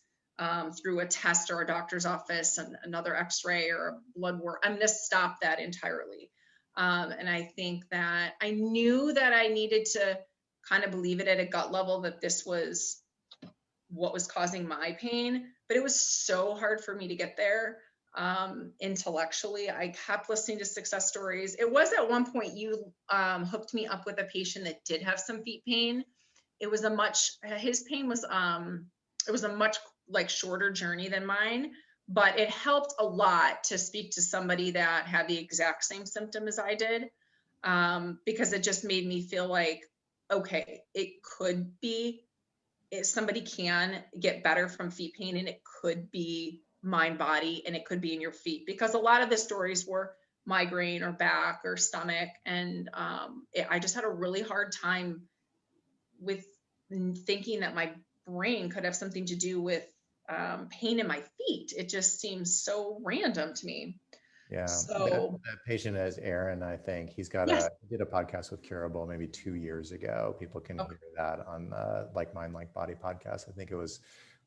through a test or a doctor's office and another x-ray or a blood work. I'm going to stop that entirely. And I think that I knew that I needed to kind of believe it at a gut level that this was what was causing my pain, but it was so hard for me to get there. Intellectually, I kept listening to success stories. It was at one point you hooked me up with a patient that did have some feet pain. It was his pain was, it was a much like shorter journey than mine, but it helped a lot to speak to somebody that had the exact same symptom as I did, because it just made me feel like, okay, it could be, if somebody can get better from feet pain, and it could be mind body, and it could be in your feet, because a lot of the stories were migraine or back or stomach. And I just had a really hard time with thinking that my brain could have something to do with pain in my feet. It just seems so random to me. Yeah, So that patient is Aaron. I think he yes. did a podcast with Curable maybe 2 years ago. People can Okay. hear that on the Like Mind, Like Body podcast. I think it was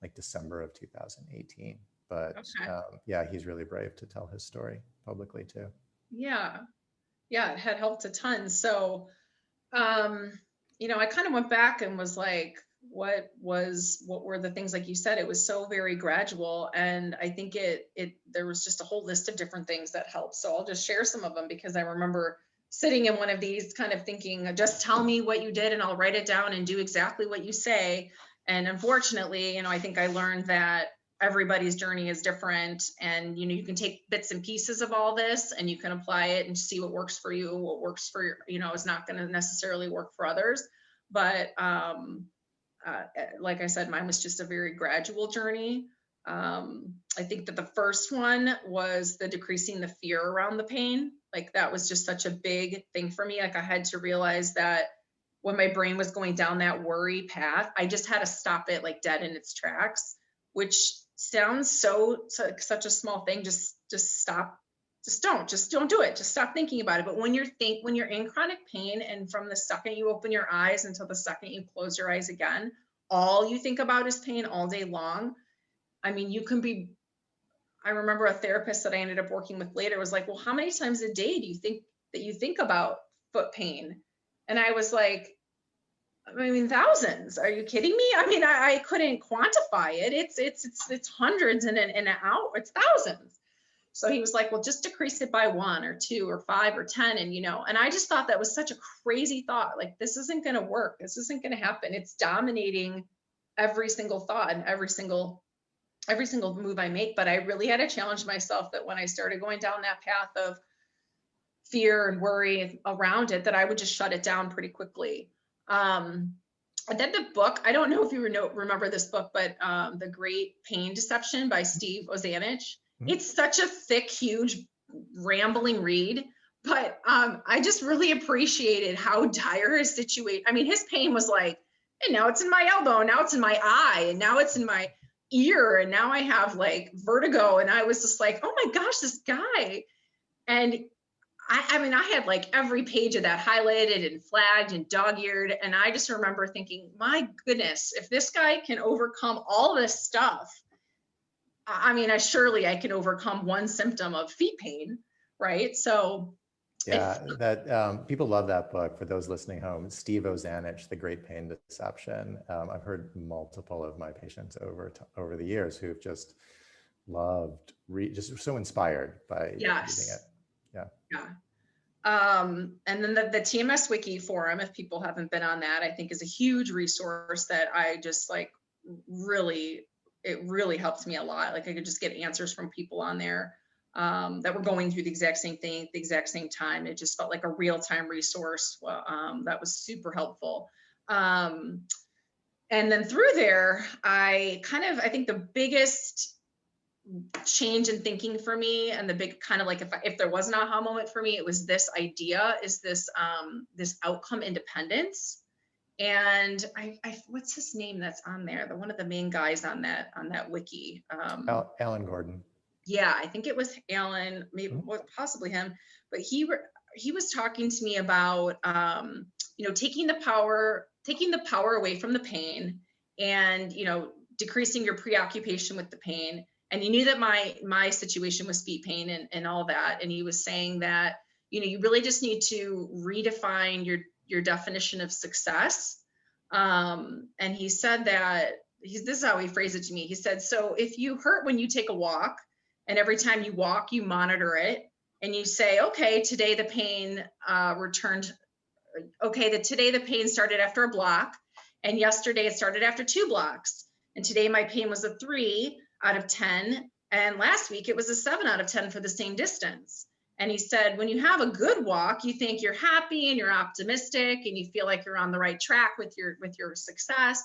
like December of 2018. But Okay. yeah, he's really brave to tell his story publicly too. Yeah. It had helped a ton. So, I kind of went back and was like, what were the things, like you said, it was so very gradual. And I think there was just a whole list of different things that helped. So I'll just share some of them, because I remember sitting in one of these kind of thinking, just tell me what you did and I'll write it down and do exactly what you say. And unfortunately, I think I learned that everybody's journey is different, and you can take bits and pieces of all this and you can apply it and see what works for you. What works for is not going to necessarily work for others. But like I said, mine was just a very gradual journey. I think that the first one was the decreasing the fear around the pain. Like, that was just such a big thing for me. Like, I had to realize that when my brain was going down that worry path, I just had to stop it like dead in its tracks, which sounds such a small thing. Just stop. Just don't do it. Just stop thinking about it. But when you're in chronic pain, and from the second you open your eyes until the second you close your eyes again, all you think about is pain all day long. I mean, I remember a therapist that I ended up working with later was like, well, how many times a day do you think about foot pain? And I was like, I mean, thousands. Are you kidding me? I mean, I couldn't quantify it. It's hundreds in an hour. It's thousands. So he was like, well, just decrease it by 1 or 2 or 5 or 10. And I just thought that was such a crazy thought. Like, this isn't going to work. This isn't going to happen. It's dominating every single thought and every single move I make. But I really had to challenge myself that when I started going down that path of fear and worry around it, that I would just shut it down pretty quickly. And then the book, I don't know if you remember this book, but The Great Pain Deception by Steve Ozanich. It's such a thick, huge, rambling read, but I just really appreciated how dire his situation. I mean, his pain was like, and now it's in my elbow, now it's in my eye, and now it's in my ear, and now I have like vertigo. And I was just like, oh my gosh, this guy. And I mean, I had like every page of that highlighted and flagged and dog-eared. And I just remember thinking, my goodness, if this guy can overcome all this stuff, I mean, surely I can overcome one symptom of feet pain, right? So yeah, that people love that book. For those listening home, Steve Ozanich, The Great Pain Deception. I've heard multiple of my patients over the years who've just loved, just so inspired by reading it. Yeah. And then the TMS Wiki forum, if people haven't been on that, I think is a huge resource that I just like it really helps me a lot. Like, I could just get answers from people on there that were going through the exact same thing at the exact same time. It just felt like a real-time resource that was super helpful. And then through there, I think the biggest change in thinking for me, and the big kind of like, if there was an aha moment for me, it was this idea, is this outcome independence. And what's his name that's on there? One of the main guys on that wiki. Alan Gordon. Yeah, I think it was Alan, maybe possibly him. But he was talking to me about taking the power away from the pain, and decreasing your preoccupation with the pain. And he knew that my situation was feet pain and all that. And he was saying that you really just need to redefine your definition of success. And he said that, this is how he phrased it to me. He said, so if you hurt when you take a walk, and every time you walk, you monitor it, and you say, okay, today the pain returned. Okay, today the pain started after a block, and yesterday it started after 2 blocks. And today my pain was a 3 out of 10. And last week it was a 7 out of 10 for the same distance. And he said, when you have a good walk, you think you're happy and you're optimistic and you feel like you're on the right track with your success.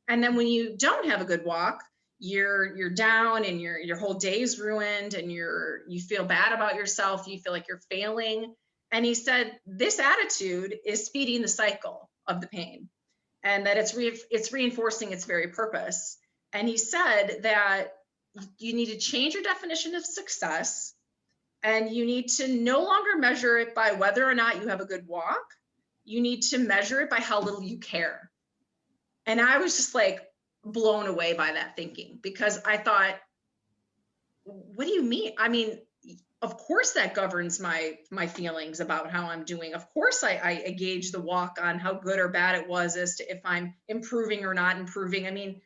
And then when you don't have a good walk, you're down and your whole day is ruined, and you feel bad about yourself. You feel like you're failing. And he said, this attitude is feeding the cycle of the pain, and that it's reinforcing its very purpose. And he said that you need to change your definition of success, and you need to no longer measure it by whether or not you have a good walk. You need to measure it by how little you care. And I was just like blown away by that thinking, because I thought, what do you mean? I mean, of course that governs my feelings about how I'm doing. Of course I gauge the walk on how good or bad it was as to if I'm improving or not improving. I mean,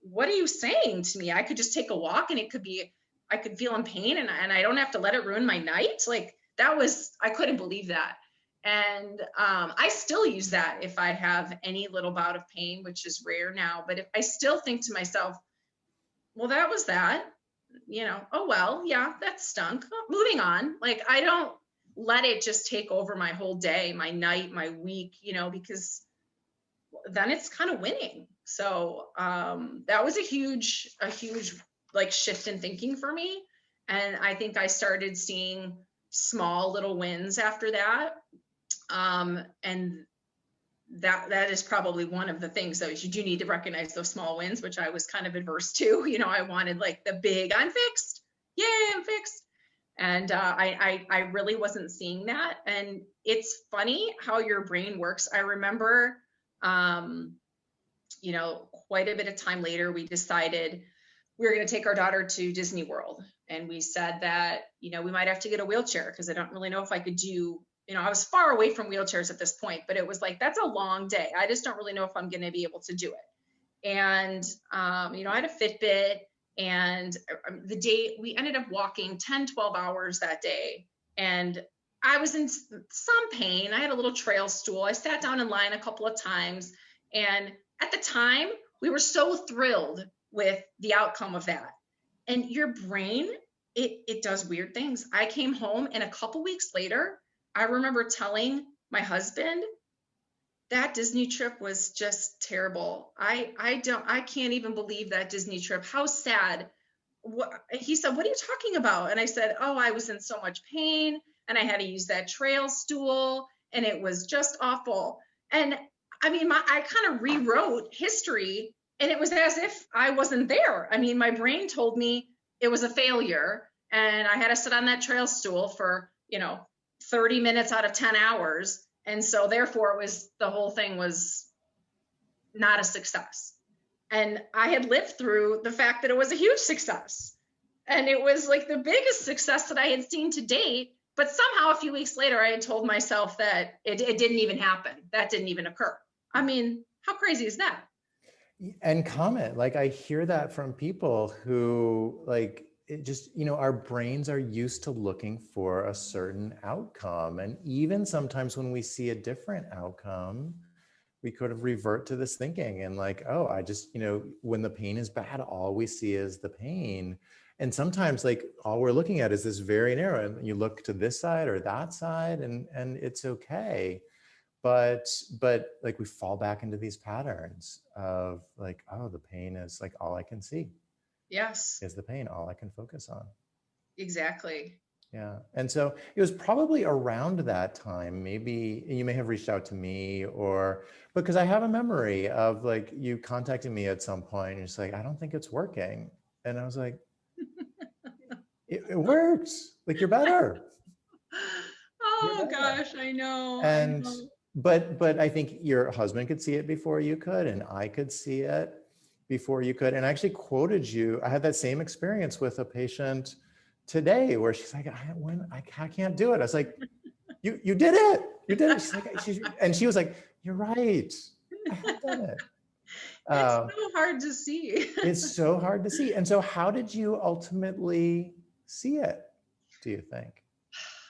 what are you saying to me? I could just take a walk and I could feel in pain and I don't have to let it ruin my night. Like I couldn't believe that. And I still use that if I have any little bout of pain, which is rare now, but if I still think to myself, well, that was that, oh, well, yeah, that stunk. Oh, moving on. Like, I don't let it just take over my whole day, my night, my week, because then it's kind of winning. So that was a huge like shift in thinking for me. And I think I started seeing small little wins after that. And that is probably one of the things that you do need to recognize those small wins, which I was kind of adverse to. I wanted like the big, I'm fixed. Yay, I'm fixed. And I really wasn't seeing that. And it's funny how your brain works. I remember, quite a bit of time later, we decided we were going to take our daughter to Disney World. And we said that, we might have to get a wheelchair because I don't really know if I could do, I was far away from wheelchairs at this point, but it was like, that's a long day. I just don't really know if I'm going to be able to do it. And, I had a Fitbit, and the day we ended up walking 10, 12 hours that day. And I was in some pain. I had a little trail stool. I sat down in line a couple of times. And at the time, we were so thrilled with the outcome of that. And your brain, it does weird things. I came home, and a couple weeks later, I remember telling my husband that Disney trip was just terrible. I can't even believe that Disney trip. How sad. He said, what are you talking about? And I said, oh, I was in so much pain and I had to use that trail stool and it was just awful. And I mean, I kind of rewrote history, and it was as if I wasn't there. I mean, my brain told me it was a failure and I had to sit on that trail stool for, 30 minutes out of 10 hours. And so therefore the whole thing was not a success. And I had lived through the fact that it was a huge success. And it was like the biggest success that I had seen to date. But somehow a few weeks later, I had told myself that it didn't even happen. That didn't even occur. I mean, how crazy is that? And comment, like I hear that from people who like, it just, our brains are used to looking for a certain outcome. And even sometimes when we see a different outcome, we could have revert to this thinking and like, oh, I just, when the pain is bad, all we see is the pain. And sometimes like all we're looking at is this very narrow, and you look to this side or that side and it's okay. But like we fall back into these patterns of like, oh, the pain is like all I can see. Yes. Is the pain all I can focus on? Exactly. Yeah. And so it was probably around that time, maybe you may have reached out to me, or because I have a memory of like you contacting me at some point and you're just like, I don't think it's working. And I was like, it works. Like you're better. Oh gosh, I know. And but I think your husband could see it before you could, and I could see it before you could. And I actually quoted you. I had that same experience with a patient today where she's like, I can't do it. I was like, you did it. You did it. She's like, and she was like, you're right. I have done it. It's so hard to see. It's so hard to see. And so how did you ultimately see it, do you think?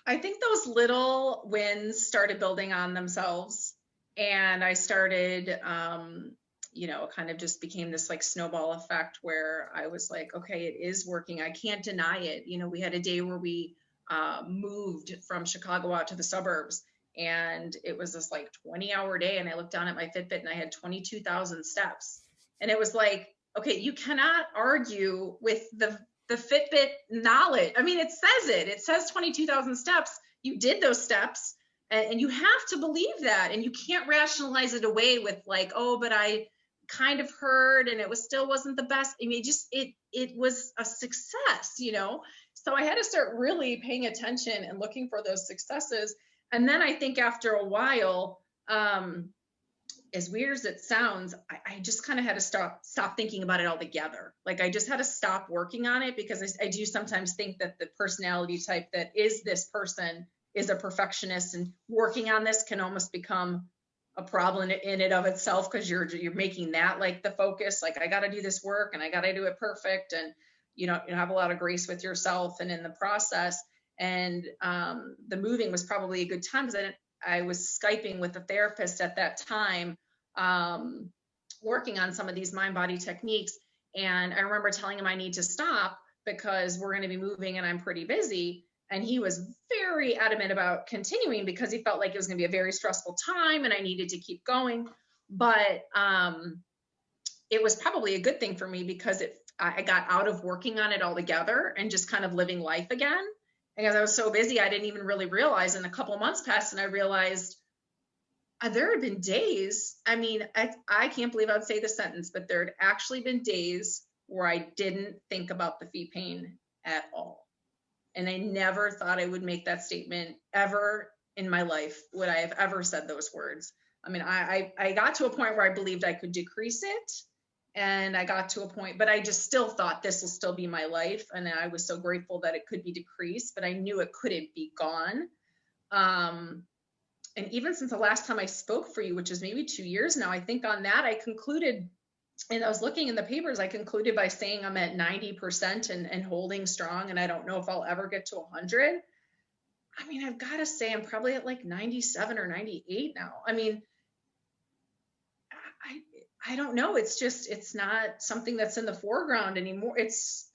I think those little wins started building on themselves. And I started, kind of just became this like snowball effect where I was like, okay, it is working. I can't deny it. We had a day where we moved from Chicago out to the suburbs, and it was this like 20-hour day. And I looked down at my Fitbit and I had 22,000 steps. And it was like, okay, you cannot argue with the Fitbit knowledge. I mean, it says 22,000 steps. You did those steps, and you have to believe that. And you can't rationalize it away with like, oh, but I kind of heard and it still wasn't the best. I mean, it was a success, So I had to start really paying attention and looking for those successes. And then I think after a while, as weird as it sounds, I just kind of had to stop thinking about it altogether. Like I just had to stop working on it, because I do sometimes think that the personality type that is this person is a perfectionist, and working on this can almost become a problem in and of itself, because you're making that like the focus. Like I got to do this work and I got to do it perfect, and you have a lot of grace with yourself and in the process. And the moving was probably a good time, because I was Skyping with a therapist at that time, working on some of these mind-body techniques. And I remember telling him I need to stop because we're going to be moving and I'm pretty busy. And he was very adamant about continuing, because he felt like it was going to be a very stressful time and I needed to keep going. But it was probably a good thing for me, because I got out of working on it altogether and just kind of living life again. Because I was so busy, I didn't even really realize. And a couple of months passed and I realized there had been days, I mean, I can't believe I'd say the sentence, but there had actually been days where I didn't think about the feet pain at all. And I never thought I would make that statement ever in my life. Would I have ever said those words? I mean, I got to a point where I believed I could decrease it. And I got to a point, but I just still thought this will still be my life. And I was so grateful that it could be decreased, but I knew it couldn't be gone. And even since the last time I spoke for you, which is maybe 2 years now, I think on that I concluded, and I was looking in the papers, I concluded by saying I'm at 90% and holding strong. And I don't know if I'll ever get to 100. I mean, I've got to say I'm probably at like 97 or 98 now. I mean, I don't know. It's not something that's in the foreground anymore.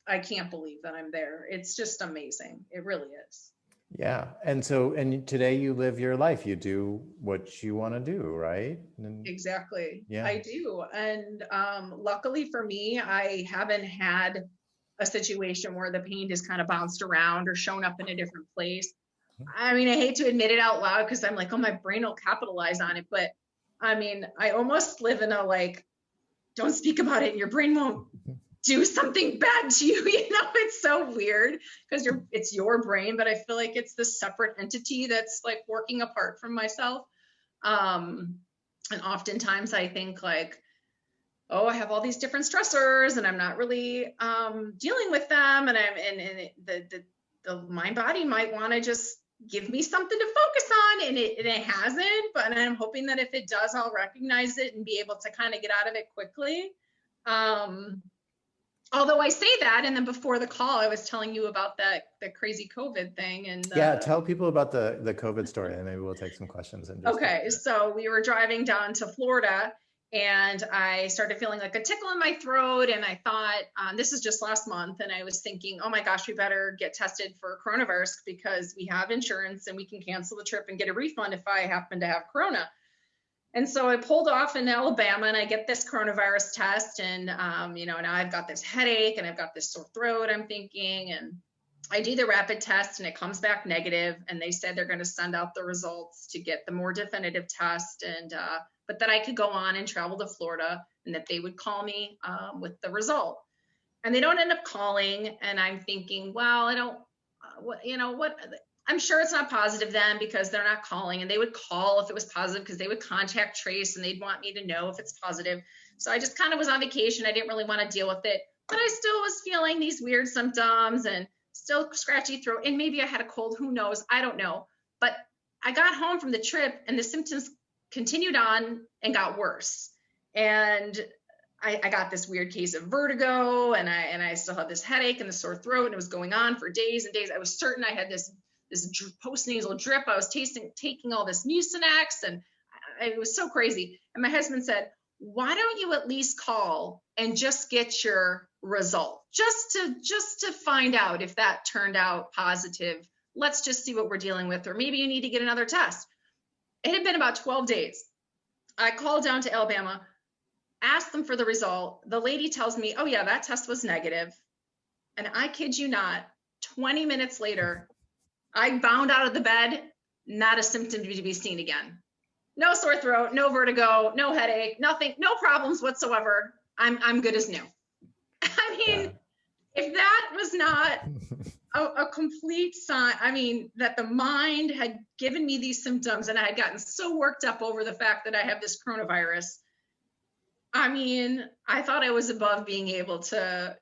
I can't believe that I'm there. It's just amazing. It really is. Yeah. And today you live your life. You do what you want to do, right? Exactly. Yeah. I do. And luckily for me, I haven't had a situation where the pain has kind of bounced around or shown up in a different place. I mean, I hate to admit it out loud, because I'm like, oh, my brain will capitalize on it. But I mean, I almost live in a like, don't speak about it and your brain won't do something bad to you. It's so weird, because it's your brain, but I feel like it's this separate entity that's like working apart from myself. And oftentimes I think like, oh, I have all these different stressors and I'm not really dealing with them. And the mind body might want to just give me something to focus on, and it hasn't, but I'm hoping that if it does, I'll recognize it and be able to kind of get out of it quickly. Although I say that, and then before the call, I was telling you about the crazy COVID thing. And yeah, tell people about the COVID story, and maybe we'll take some questions. Okay, so we were driving down to Florida, and I started feeling like a tickle in my throat. And I thought, this is just last month. And I was thinking, oh my gosh, we better get tested for coronavirus, because we have insurance and we can cancel the trip and get a refund if I happen to have corona. And so I pulled off in Alabama and I get this coronavirus test. And, now I've got this headache and I've got this sore throat, I'm thinking. And I do the rapid test and it comes back negative. And they said they're going to send out the results to get the more definitive test. And, but that I could go on and travel to Florida, and that they would call me with the result. And they don't end up calling. And I'm thinking, well, I don't, I'm sure it's not positive then, because they're not calling. And they would call if it was positive, because they would contact Trace and they'd want me to know if it's positive. So I just kind of was on vacation. I didn't really want to deal with it, but I still was feeling these weird symptoms and still scratchy throat. And maybe I had a cold, who knows? I don't know. But I got home from the trip and the symptoms continued on and got worse. And I got this weird case of vertigo, and I still had this headache and the sore throat, and it was going on for days and days. I was certain I had this post-nasal drip. I was taking all this Mucinex, and it was so crazy. And my husband said, why don't you at least call and just get your result, just to find out if that turned out positive. Let's just see what we're dealing with, or maybe you need to get another test. It had been about 12 days. I called down to Alabama, asked them for the result. The lady tells me, oh yeah, that test was negative. And I kid you not, 20 minutes later, I bound out of the bed, not a symptom to be seen again. No sore throat, no vertigo, no headache, nothing, no problems whatsoever. I'm good as new. I mean, if that was not a complete sign, I mean, that the mind had given me these symptoms and I had gotten so worked up over the fact that I have this coronavirus. I mean, I thought I was above being able to,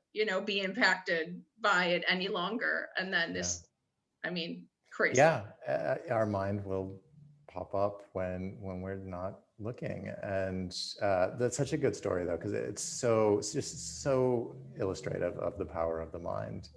be impacted by it any longer. And then this, I mean, crazy. Yeah, our mind will pop up when we're not looking, and that's such a good story though, because it's just so illustrative of the power of the mind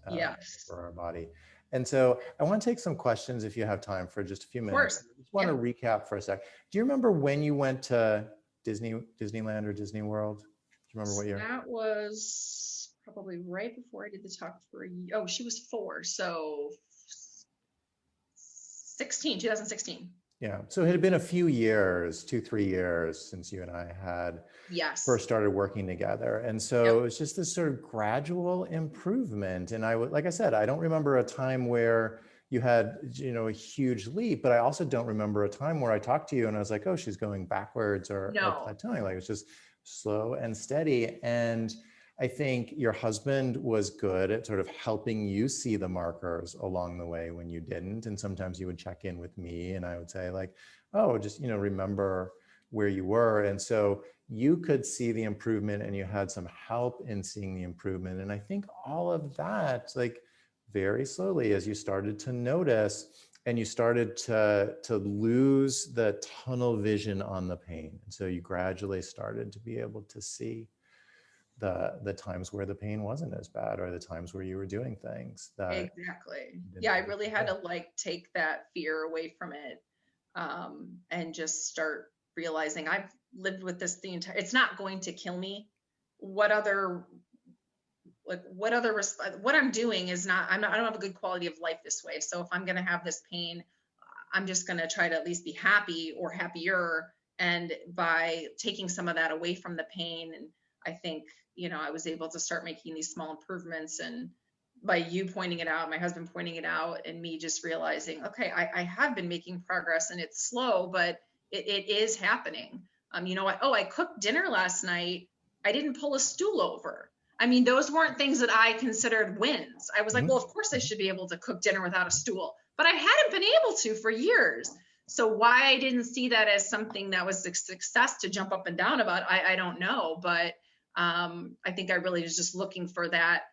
for our body. And so I want to take some questions if you have time for just a few minutes. I just want to recap for a sec. Do you remember when you went to Disneyland or Disney World? Do you remember what year? That was probably right before I did the talk for a year. Oh, she was 4, so 2016. Yeah, so it had been a few years, 2-3 years since you and I had first started working together. And so it was just this sort of gradual improvement. And like I said, I don't remember a time where you had, a huge leap, but I also don't remember a time where I talked to you and I was like, oh, she's going backwards or plateauing. Like, it was just slow and steady. And I think your husband was good at sort of helping you see the markers along the way when you didn't. And sometimes you would check in with me and I would say like, oh, just, remember where you were. And so you could see the improvement and you had some help in seeing the improvement. And I think all of that, like very slowly as you started to notice and you started to lose the tunnel vision on the pain. And so you gradually started to be able to see the times where the pain wasn't as bad or the times where you were doing things that exactly. Yeah, I really had to take that fear away from it and just start realizing I've lived with this it's not going to kill me. What I'm doing is I don't have a good quality of life this way. So if I'm going to have this pain, I'm just going to try to at least be happy or happier. And by taking some of that away from the pain, and I think, I was able to start making these small improvements, and by you pointing it out, my husband pointing it out, and me just realizing, okay, I have been making progress and it's slow, but it is happening. I cooked dinner last night. I didn't pull a stool over. I mean, those weren't things that I considered wins. I was like, well, of course I should be able to cook dinner without a stool, but I hadn't been able to for years. So why I didn't see that as something that was a success to jump up and down about, I don't know. But I think I really was just looking for that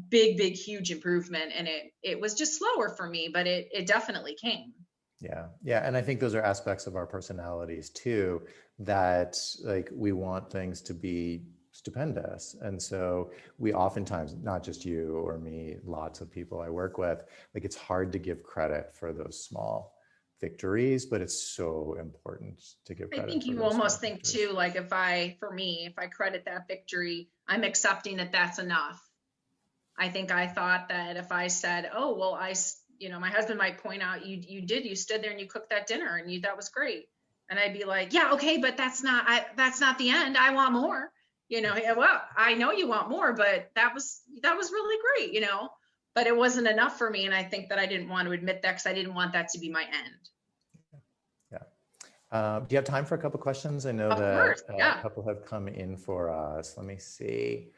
big, huge improvement. And it was just slower for me, but it definitely came. Yeah. Yeah. And I think those are aspects of our personalities too, that like we want things to be stupendous. And so we oftentimes, not just you or me, lots of people I work with, like it's hard to give credit for those small victories, but it's so important to give credit. I think you almost think too, like if I credit that victory, I'm accepting that that's enough. I think I thought that if I said, oh, well, my husband might point out, you stood there and you cooked that dinner and that was great. And I'd be like, yeah, okay, but that's not the end. I want more, well, I know you want more, but that was really great, but it wasn't enough for me. And I think that I didn't want to admit that because I didn't want that to be my end. Do you have time for a couple questions? I know that a couple have come in for us. Let me see.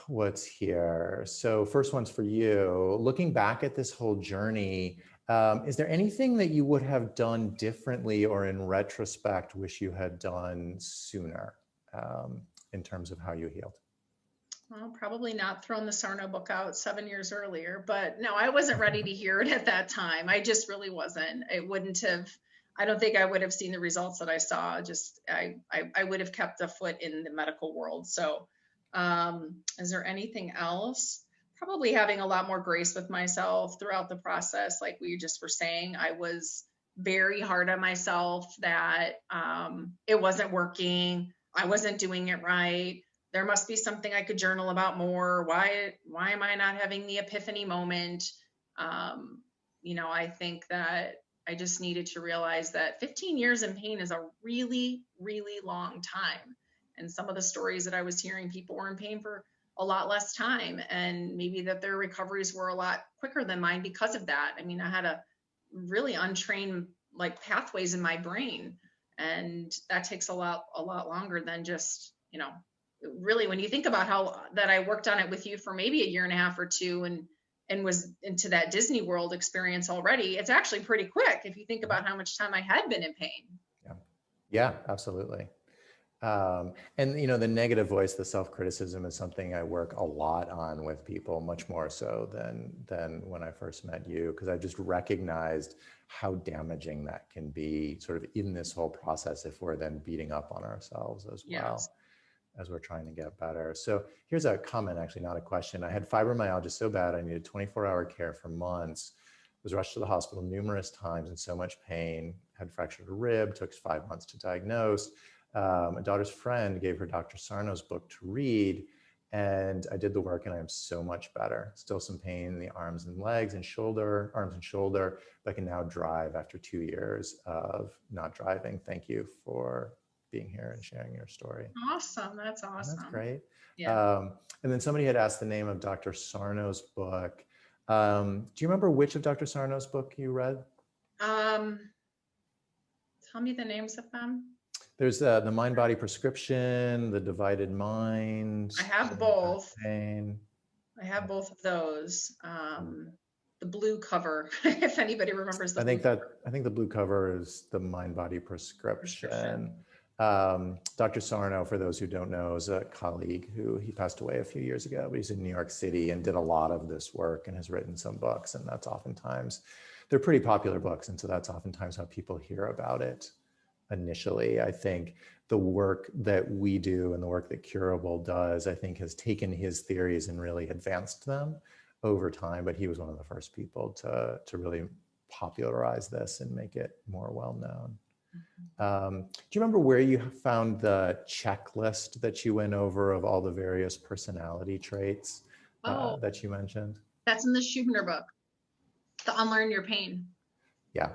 What's here? So first one's for you. Looking back at this whole journey, is there anything that you would have done differently or in retrospect wish you had done sooner in terms of how you healed? Well, probably not thrown the Sarno book out 7 years earlier, but no, I wasn't ready to hear it at that time. I just really wasn't. I don't think I would have seen the results that I saw. I would have kept a foot in the medical world. So is there anything else? Probably having a lot more grace with myself throughout the process. Like we just were saying, I was very hard on myself that it wasn't working. I wasn't doing it right. There must be something I could journal about more. Why am I not having the epiphany moment? I think that I just needed to realize that 15 years in pain is a really, really long time. And some of the stories that I was hearing, people were in pain for a lot less time, and maybe that their recoveries were a lot quicker than mine because of that. I mean, I had a really untrained pathways in my brain, and that takes a lot longer than just, really, when you think about how that I worked on it with you for maybe a year and a half or two, and was into that Disney World experience already, it's actually pretty quick if you think about how much time I had been in pain. Yeah, yeah, absolutely. And the negative voice, the self-criticism is something I work a lot on with people, much more so than when I first met you, because I've just recognized how damaging that can be sort of in this whole process if we're then beating up on ourselves as well. Yes. As we're trying to get better. So here's a comment, actually not a question. I had fibromyalgia so bad I needed 24-hour care for months, was rushed to the hospital numerous times in so much pain, had fractured a rib, took 5 months to diagnose. A daughter's friend gave her Dr. Sarno's book to read, and I did the work and I am so much better. Still some pain in the arms and legs and shoulder, but I can now drive after 2 years of not driving. Thank you for being here and sharing your story. Awesome. That's awesome. That's great. Yeah. And then somebody had asked the name of Dr. Sarno's book. Do you remember which of Dr. Sarno's book you read? Tell me the names of them. There's the Mind-Body Prescription, The Divided Mind. I have both. Pain. I have both of those. The blue cover, if anybody remembers the blue cover. I think the blue cover is the Mind-Body Prescription. Dr. Sarno, for those who don't know, is a colleague he passed away a few years ago, but he's in New York City and did a lot of this work and has written some books. And that's oftentimes, they're pretty popular books. And so that's oftentimes how people hear about it initially. I think the work that we do and the work that Curable does, I think has taken his theories and really advanced them over time. But he was one of the first people to really popularize this and make it more well-known. Do you remember where you found the checklist that you went over of all the various personality traits that you mentioned? That's in the Schubner book, The Unlearn Your Pain. Yeah,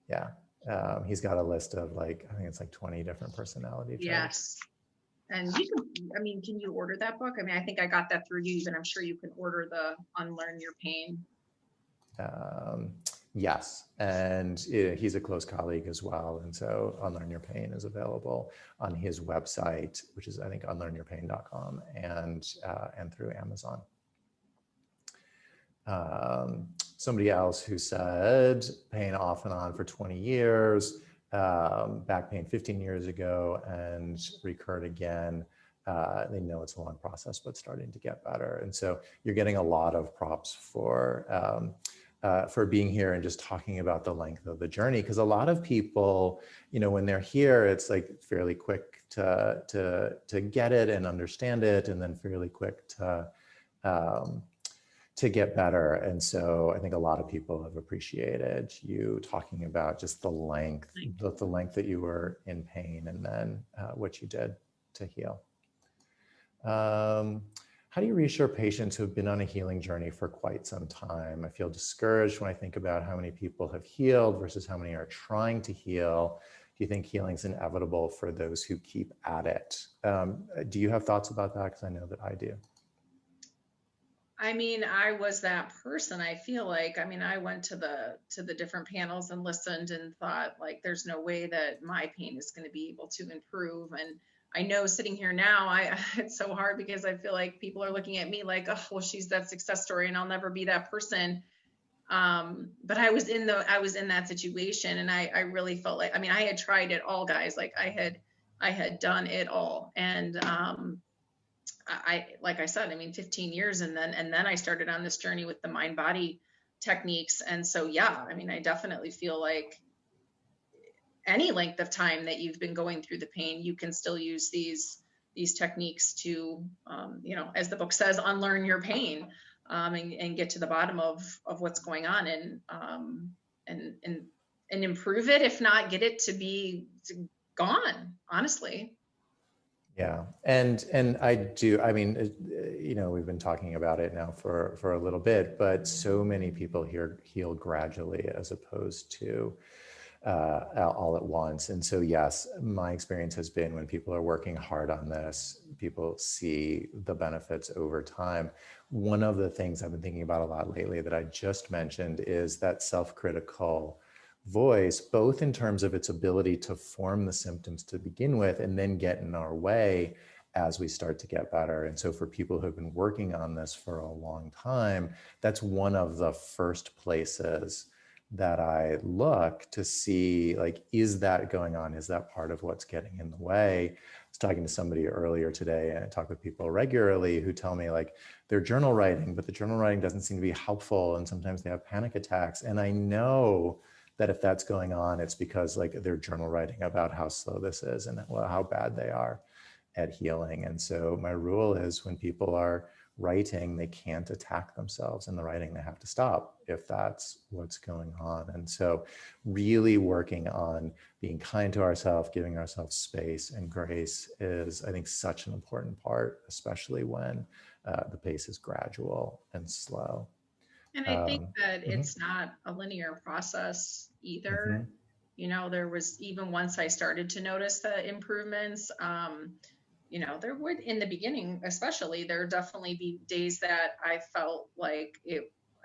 yeah. He's got a list of I think it's 20 different personality traits. Yes. And you can, can you order that book? I think I got that through you, but I'm sure you can order the Unlearn Your Pain. Yes, and he's a close colleague as well. And so Unlearn Your Pain is available on his website, which is, I think, unlearnyourpain.com, and through Amazon. Somebody else who said pain off and on for 20 years, back pain 15 years ago, and recurred again. They know it's a long process, but starting to get better. And so you're getting a lot of props for being here and just talking about the length of the journey. Because a lot of people, when they're here, it's fairly quick to get it and understand it, and then fairly quick to get better. And so I think a lot of people have appreciated you talking about just the length that you were in pain, and then what you did to heal. How do you reassure patients who have been on a healing journey for quite some time? I feel discouraged when I think about how many people have healed versus how many are trying to heal. Do you think healing is inevitable for those who keep at it? Do you have thoughts about that? Because I know that I do. I was that person. I feel I went to the different panels and listened and thought there's no way that my pain is going to be able to improve. And I know sitting here now, it's so hard because I feel like people are looking at me like, oh, well, she's that success story and I'll never be that person. But I was in that situation, and I really felt I had tried it all, guys. I had done it all. And, like I said, 15 years. And then I started on this journey with the mind body techniques. And so, yeah, I definitely feel like any length of time that you've been going through the pain, you can still use these techniques to, as the book says, unlearn your pain, and get to the bottom of what's going on, and improve it. If not, get it to be gone, honestly. Yeah. And I do, we've been talking about it now for a little bit, but so many people here heal gradually as opposed to all at once. And so, yes, my experience has been when people are working hard on this, people see the benefits over time. One of the things I've been thinking about a lot lately that I just mentioned is that self-critical voice, both in terms of its ability to form the symptoms to begin with and then get in our way, as we start to get better. And so for people who've been working on this for a long time, that's one of the first places that I look to see, like, is that going on? Is that part of what's getting in the way? I was talking to somebody earlier today, and I talk with people regularly who tell me, like, they're journal writing, but the journal writing doesn't seem to be helpful. And sometimes they have panic attacks. And I know that if that's going on, it's because, like, they're journal writing about how slow this is and how bad they are at healing. And so my rule is, when people are writing, they can't attack themselves in the writing. They have to stop if that's what's going on. And so really working on being kind to ourselves, giving ourselves space and grace is, I think, such an important part, especially when the pace is gradual and slow. And I think that it's not a linear process either. You know, there was, even once I started to notice the improvements, you know, there would, in the beginning, especially, there would definitely be days that I felt like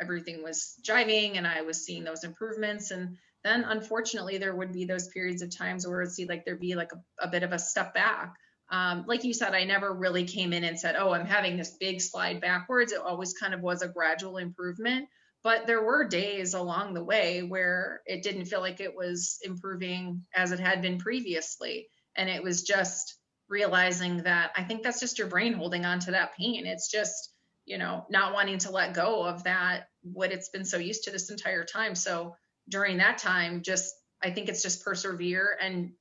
everything was jiving and I was seeing those improvements. And then unfortunately, there would be those periods of times where it'd see like there'd be like a bit of a step back. Like you said, I never really came in and said, oh, I'm having this big slide backwards. It always kind of was a gradual improvement. But there were days along the way where it didn't feel like it was improving as it had been previously. And it was just realizing that, I think that's just your brain holding on to that pain. It's just, you know, not wanting to let go of that, what it's been so used to this entire time. So during that time, I think it's just persevere and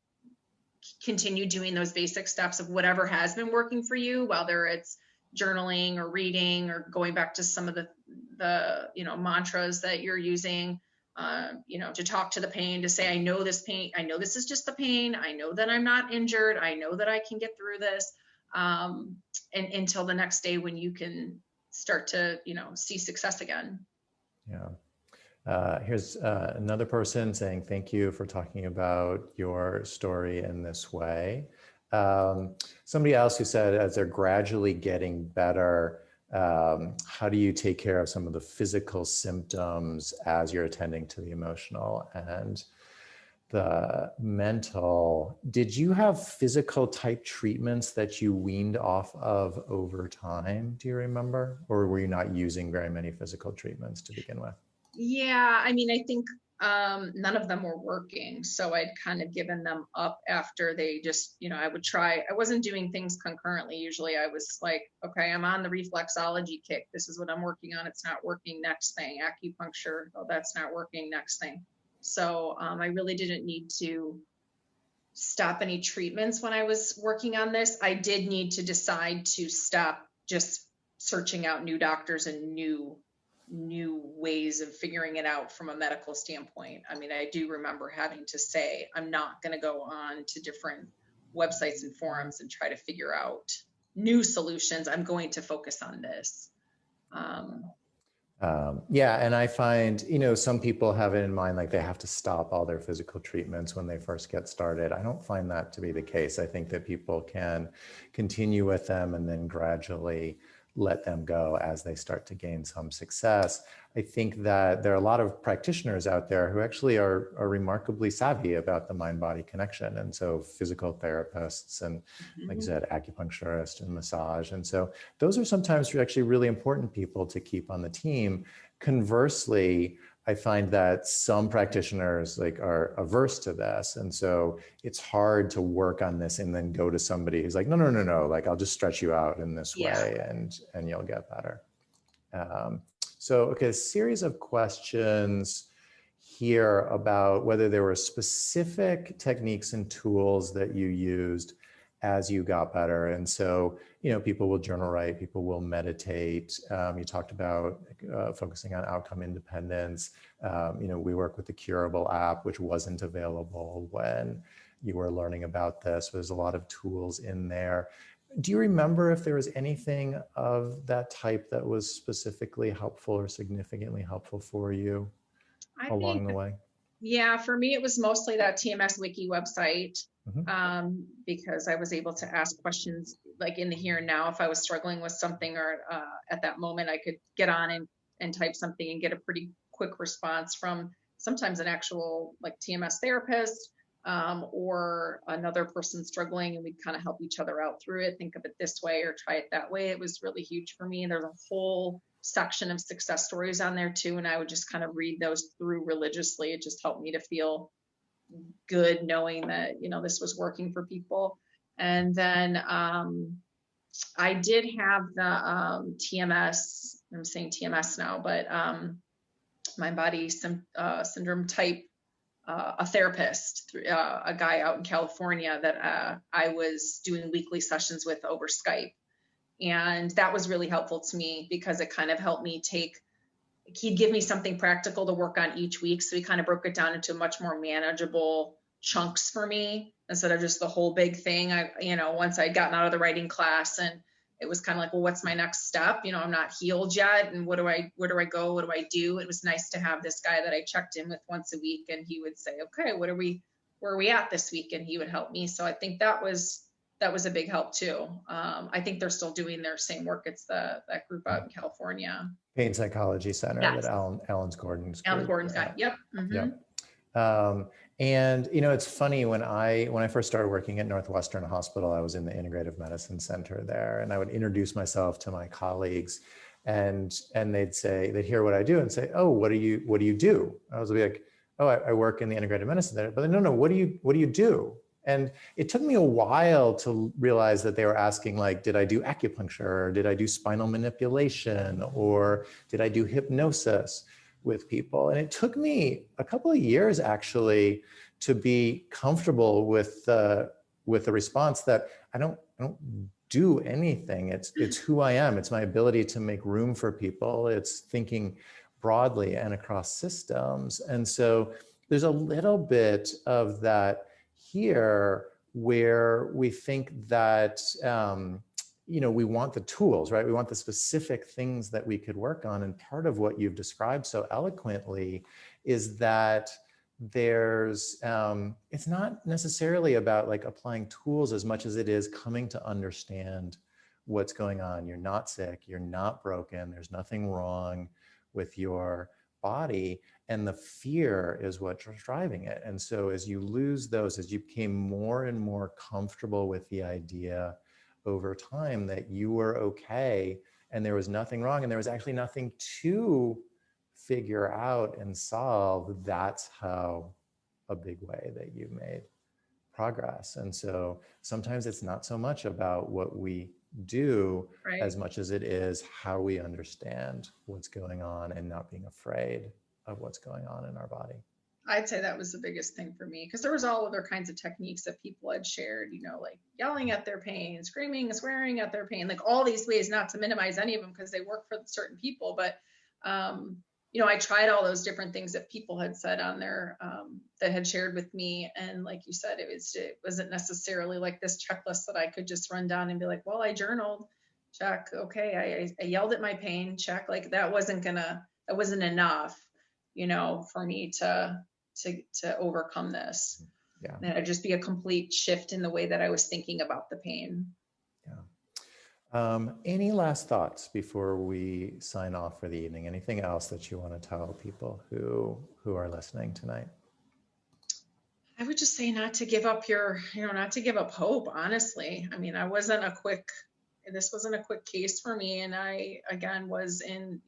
continue doing those basic steps of whatever has been working for you, whether it's journaling or reading or going back to some of the you know, mantras that you're using, you know, to talk to the pain, to say, I know this pain, I know this is just the pain, I know that I'm not injured, I know that I can get through this, and until the next day when you can start to, you know, see success again. Yeah. Here's another person saying, thank you for talking about your story in this way. Somebody else who said, as they're gradually getting better, how do you take care of some of the physical symptoms as you're attending to the emotional and the mental? Did you have physical type treatments that you weaned off of over time? Do you remember? Or were you not using very many physical treatments to begin with? Yeah, I mean, I think none of them were working. So I'd kind of given them up after they just, you know, I would try, I wasn't doing things concurrently. Usually I was like, okay, I'm on the reflexology kick. This is what I'm working on. It's not working. Next thing. Acupuncture. Oh, that's not working. Next thing. So I really didn't need to stop any treatments when I was working on this. I did need to decide to stop just searching out new doctors and new ways of figuring it out from a medical standpoint. I mean, I do remember having to say, I'm not going to go on to different websites and forums and try to figure out new solutions. I'm going to focus on this. Yeah, and I find, you know, some people have it in mind, like they have to stop all their physical treatments when they first get started. I don't find that to be the case. I think that people can continue with them and then gradually let them go as they start to gain some success. I think that there are a lot of practitioners out there who actually are remarkably savvy about the mind-body connection. And so physical therapists and, like you said, acupuncturists and massage. And so those are sometimes actually really important people to keep on the team. Conversely, I find that some practitioners are averse to this. And so it's hard to work on this and then go to somebody who's like, no, like I'll just stretch you out in this way and you'll get better. So, okay, a series of questions here about whether there were specific techniques and tools that you used as you got better. And so, you know, people will journal write, people will meditate. You talked about focusing on outcome independence. You know, we work with the Curable app, which wasn't available when you were learning about this. There's a lot of tools in there. Do you remember if there was anything of that type that was specifically helpful or significantly helpful for you along the way? Yeah, for me, it was mostly that TMS Wiki website, because I was able to ask questions like in the here and now. If I was struggling with something or at that moment, I could get on and type something and get a pretty quick response from sometimes an actual like TMS therapist. or another person struggling, and we'd kind of help each other out through it. Think of it this way or try it that way. It was really huge for me. And there's a whole section of success stories on there too. And I would just kind of read those through religiously. It just helped me to feel good knowing that, this was working for people. And then I did have the TMS, I'm saying TMS now, but my body syndrome type, a therapist, a guy out in California that I was doing weekly sessions with over Skype. And that was really helpful to me because it kind of helped me he'd give me something practical to work on each week. So he kind of broke it down into much more manageable chunks for me instead of just the whole big thing. Once I'd gotten out of the writing class, and it was kind of like, well, what's my next step? I'm not healed yet. And where do I go? What do I do? It was nice to have this guy that I checked in with once a week, and he would say, okay, where are we at this week? And he would help me. So I think that was a big help too. I think they're still doing their same work. It's that group out in California. Pain Psychology Center, yes. that Alan Gordon's got. Yep. Mm-hmm. Yep. And it's funny, when I first started working at Northwestern Hospital, I was in the Integrative Medicine Center there, and I would introduce myself to my colleagues, and they'd hear what I do and say, oh, what do you do? I was like, oh, I work in the Integrative Medicine Center. But no, what do you do? And it took me a while to realize that they were asking, like, did I do acupuncture, or did I do spinal manipulation, or did I do hypnosis with people? And it took me a couple of years actually to be comfortable with the response that I don't do anything. It's who I am. It's my ability to make room for people. It's thinking broadly and across systems. And so there's a little bit of that here, where we think that we want the tools, right? We want the specific things that we could work on. And part of what you've described so eloquently is that there's it's not necessarily about like applying tools as much as it is coming to understand what's going on. You're not sick, you're not broken, there's nothing wrong with your body, and the fear is what's driving it. And so as you lose those, as you became more and more comfortable with the idea over time that you were okay and there was nothing wrong and there was actually nothing to figure out and solve, that's how a big way that you made progress. And so sometimes it's not so much about what we do, right, as much as it is how we understand what's going on and not being afraid of what's going on in our body. I'd say that was the biggest thing for me, because there was all other kinds of techniques that people had shared, like yelling at their pain, screaming, swearing at their pain, like all these ways, not to minimize any of them because they work for certain people. But, I tried all those different things that people had said on there, that had shared with me. And like you said, it wasn't necessarily like this checklist that I could just run down and be like, well, I journaled, check. Okay. I yelled at my pain, check. Like that wasn't enough, for me to overcome this. Yeah. And it'd just be a complete shift in the way that I was thinking about the pain. Yeah. Any last thoughts before we sign off for the evening? Anything else that you want to tell people who are listening tonight? I would just say not to give up not to give up hope, honestly. I mean, this wasn't a quick case for me. And I, again, was in,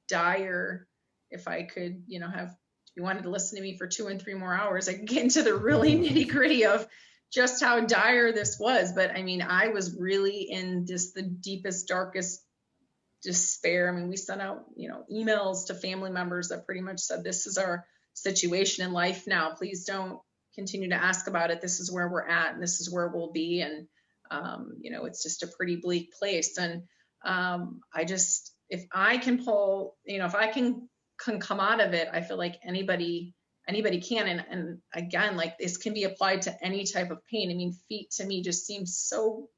dire, if I could, if you wanted to listen to me for 2 and 3 more hours, I could get into the really nitty gritty of just how dire this was. But I mean, I was really in the deepest, darkest despair. I mean, we sent out, emails to family members that pretty much said, this is our situation in life now. Please don't continue to ask about it. This is where we're at, and this is where we'll be. And, it's just a pretty bleak place. And if I can pull, if I can come out of it, I feel like anybody can. And again, like this can be applied to any type of pain. I mean, feet to me just seems so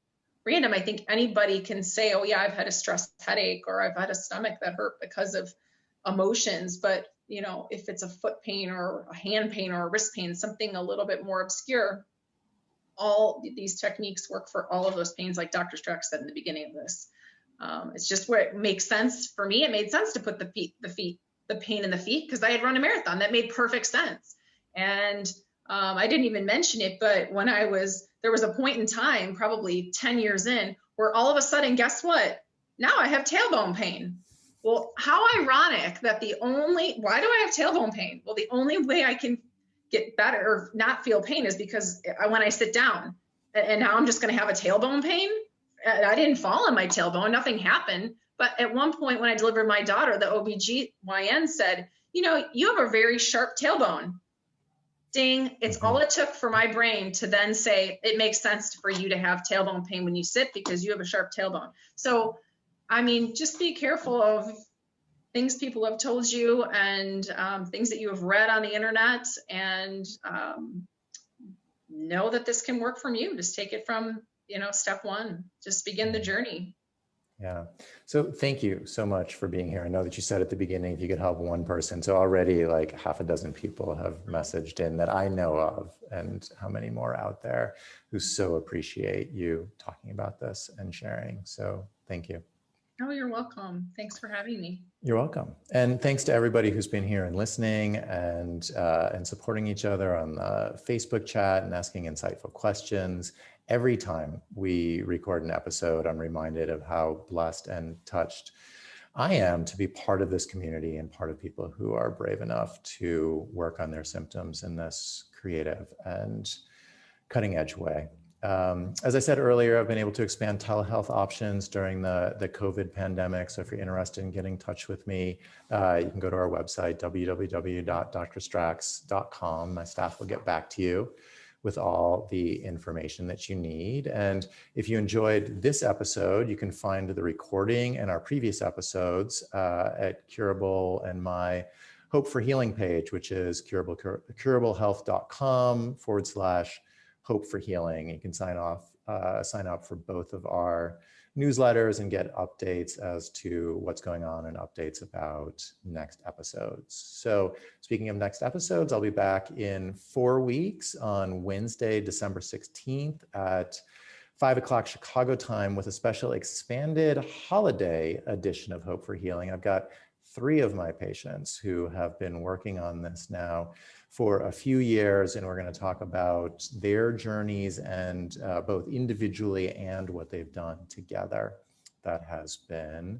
random. I think anybody can say, oh yeah, I've had a stress headache, or I've had a stomach that hurt because of emotions. But, if it's a foot pain or a hand pain or a wrist pain, something a little bit more obscure, all these techniques work for all of those pains, like Dr. Stracks said in the beginning of this. It's just where it makes sense for me. It made sense to put the pain in the feet, because I had run a marathon. That made perfect sense. And I didn't even mention it, but when there was a point in time, probably 10 years in, where all of a sudden, guess what? Now I have tailbone pain. Well, how ironic that why do I have tailbone pain? Well, the only way I can get better or not feel pain is because when I sit down, and now I'm just going to have a tailbone pain. I didn't fall on my tailbone. Nothing happened. But at one point when I delivered my daughter, the OBGYN said, you have a very sharp tailbone. Ding, it's all it took for my brain to then say, it makes sense for you to have tailbone pain when you sit because you have a sharp tailbone. So, I mean, just be careful of things people have told you and things that you have read on the internet, and know that this can work from you. Just take it from, step one, just begin the journey. Yeah. So thank you so much for being here. I know that you said at the beginning, if you could help one person. So already like half a dozen people have messaged in that I know of, and how many more out there who so appreciate you talking about this and sharing. So thank you. Oh, you're welcome. Thanks for having me. You're welcome. And thanks to everybody who's been here and listening and supporting each other on the Facebook chat and asking insightful questions. Every time we record an episode, I'm reminded of how blessed and touched I am to be part of this community and part of people who are brave enough to work on their symptoms in this creative and cutting edge way. As I said earlier, I've been able to expand telehealth options during the COVID pandemic. So if you're interested in getting in touch with me, you can go to our website, www.drstracks.com. My staff will get back to you with all the information that you need. And if you enjoyed this episode, you can find the recording and our previous episodes at Curable and my Hope for Healing page, which is curablehealth.com/Hope for Healing. You can sign up for both of our newsletters and get updates as to what's going on and updates about next episodes. So speaking of next episodes, I'll be back in 4 weeks on Wednesday, December 16th at 5 o'clock Chicago time with a special expanded holiday edition of Hope for Healing. I've got 3 of my patients who have been working on this now for a few years, and we're going to talk about their journeys and both individually and what they've done together that has been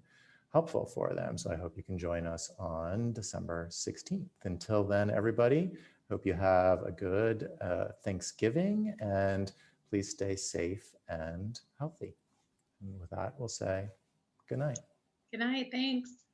helpful for them. So I hope you can join us on December 16th. Until then, everybody, hope you have a good Thanksgiving, and please stay safe and healthy. And with that, we'll say good night. Good night. Thanks.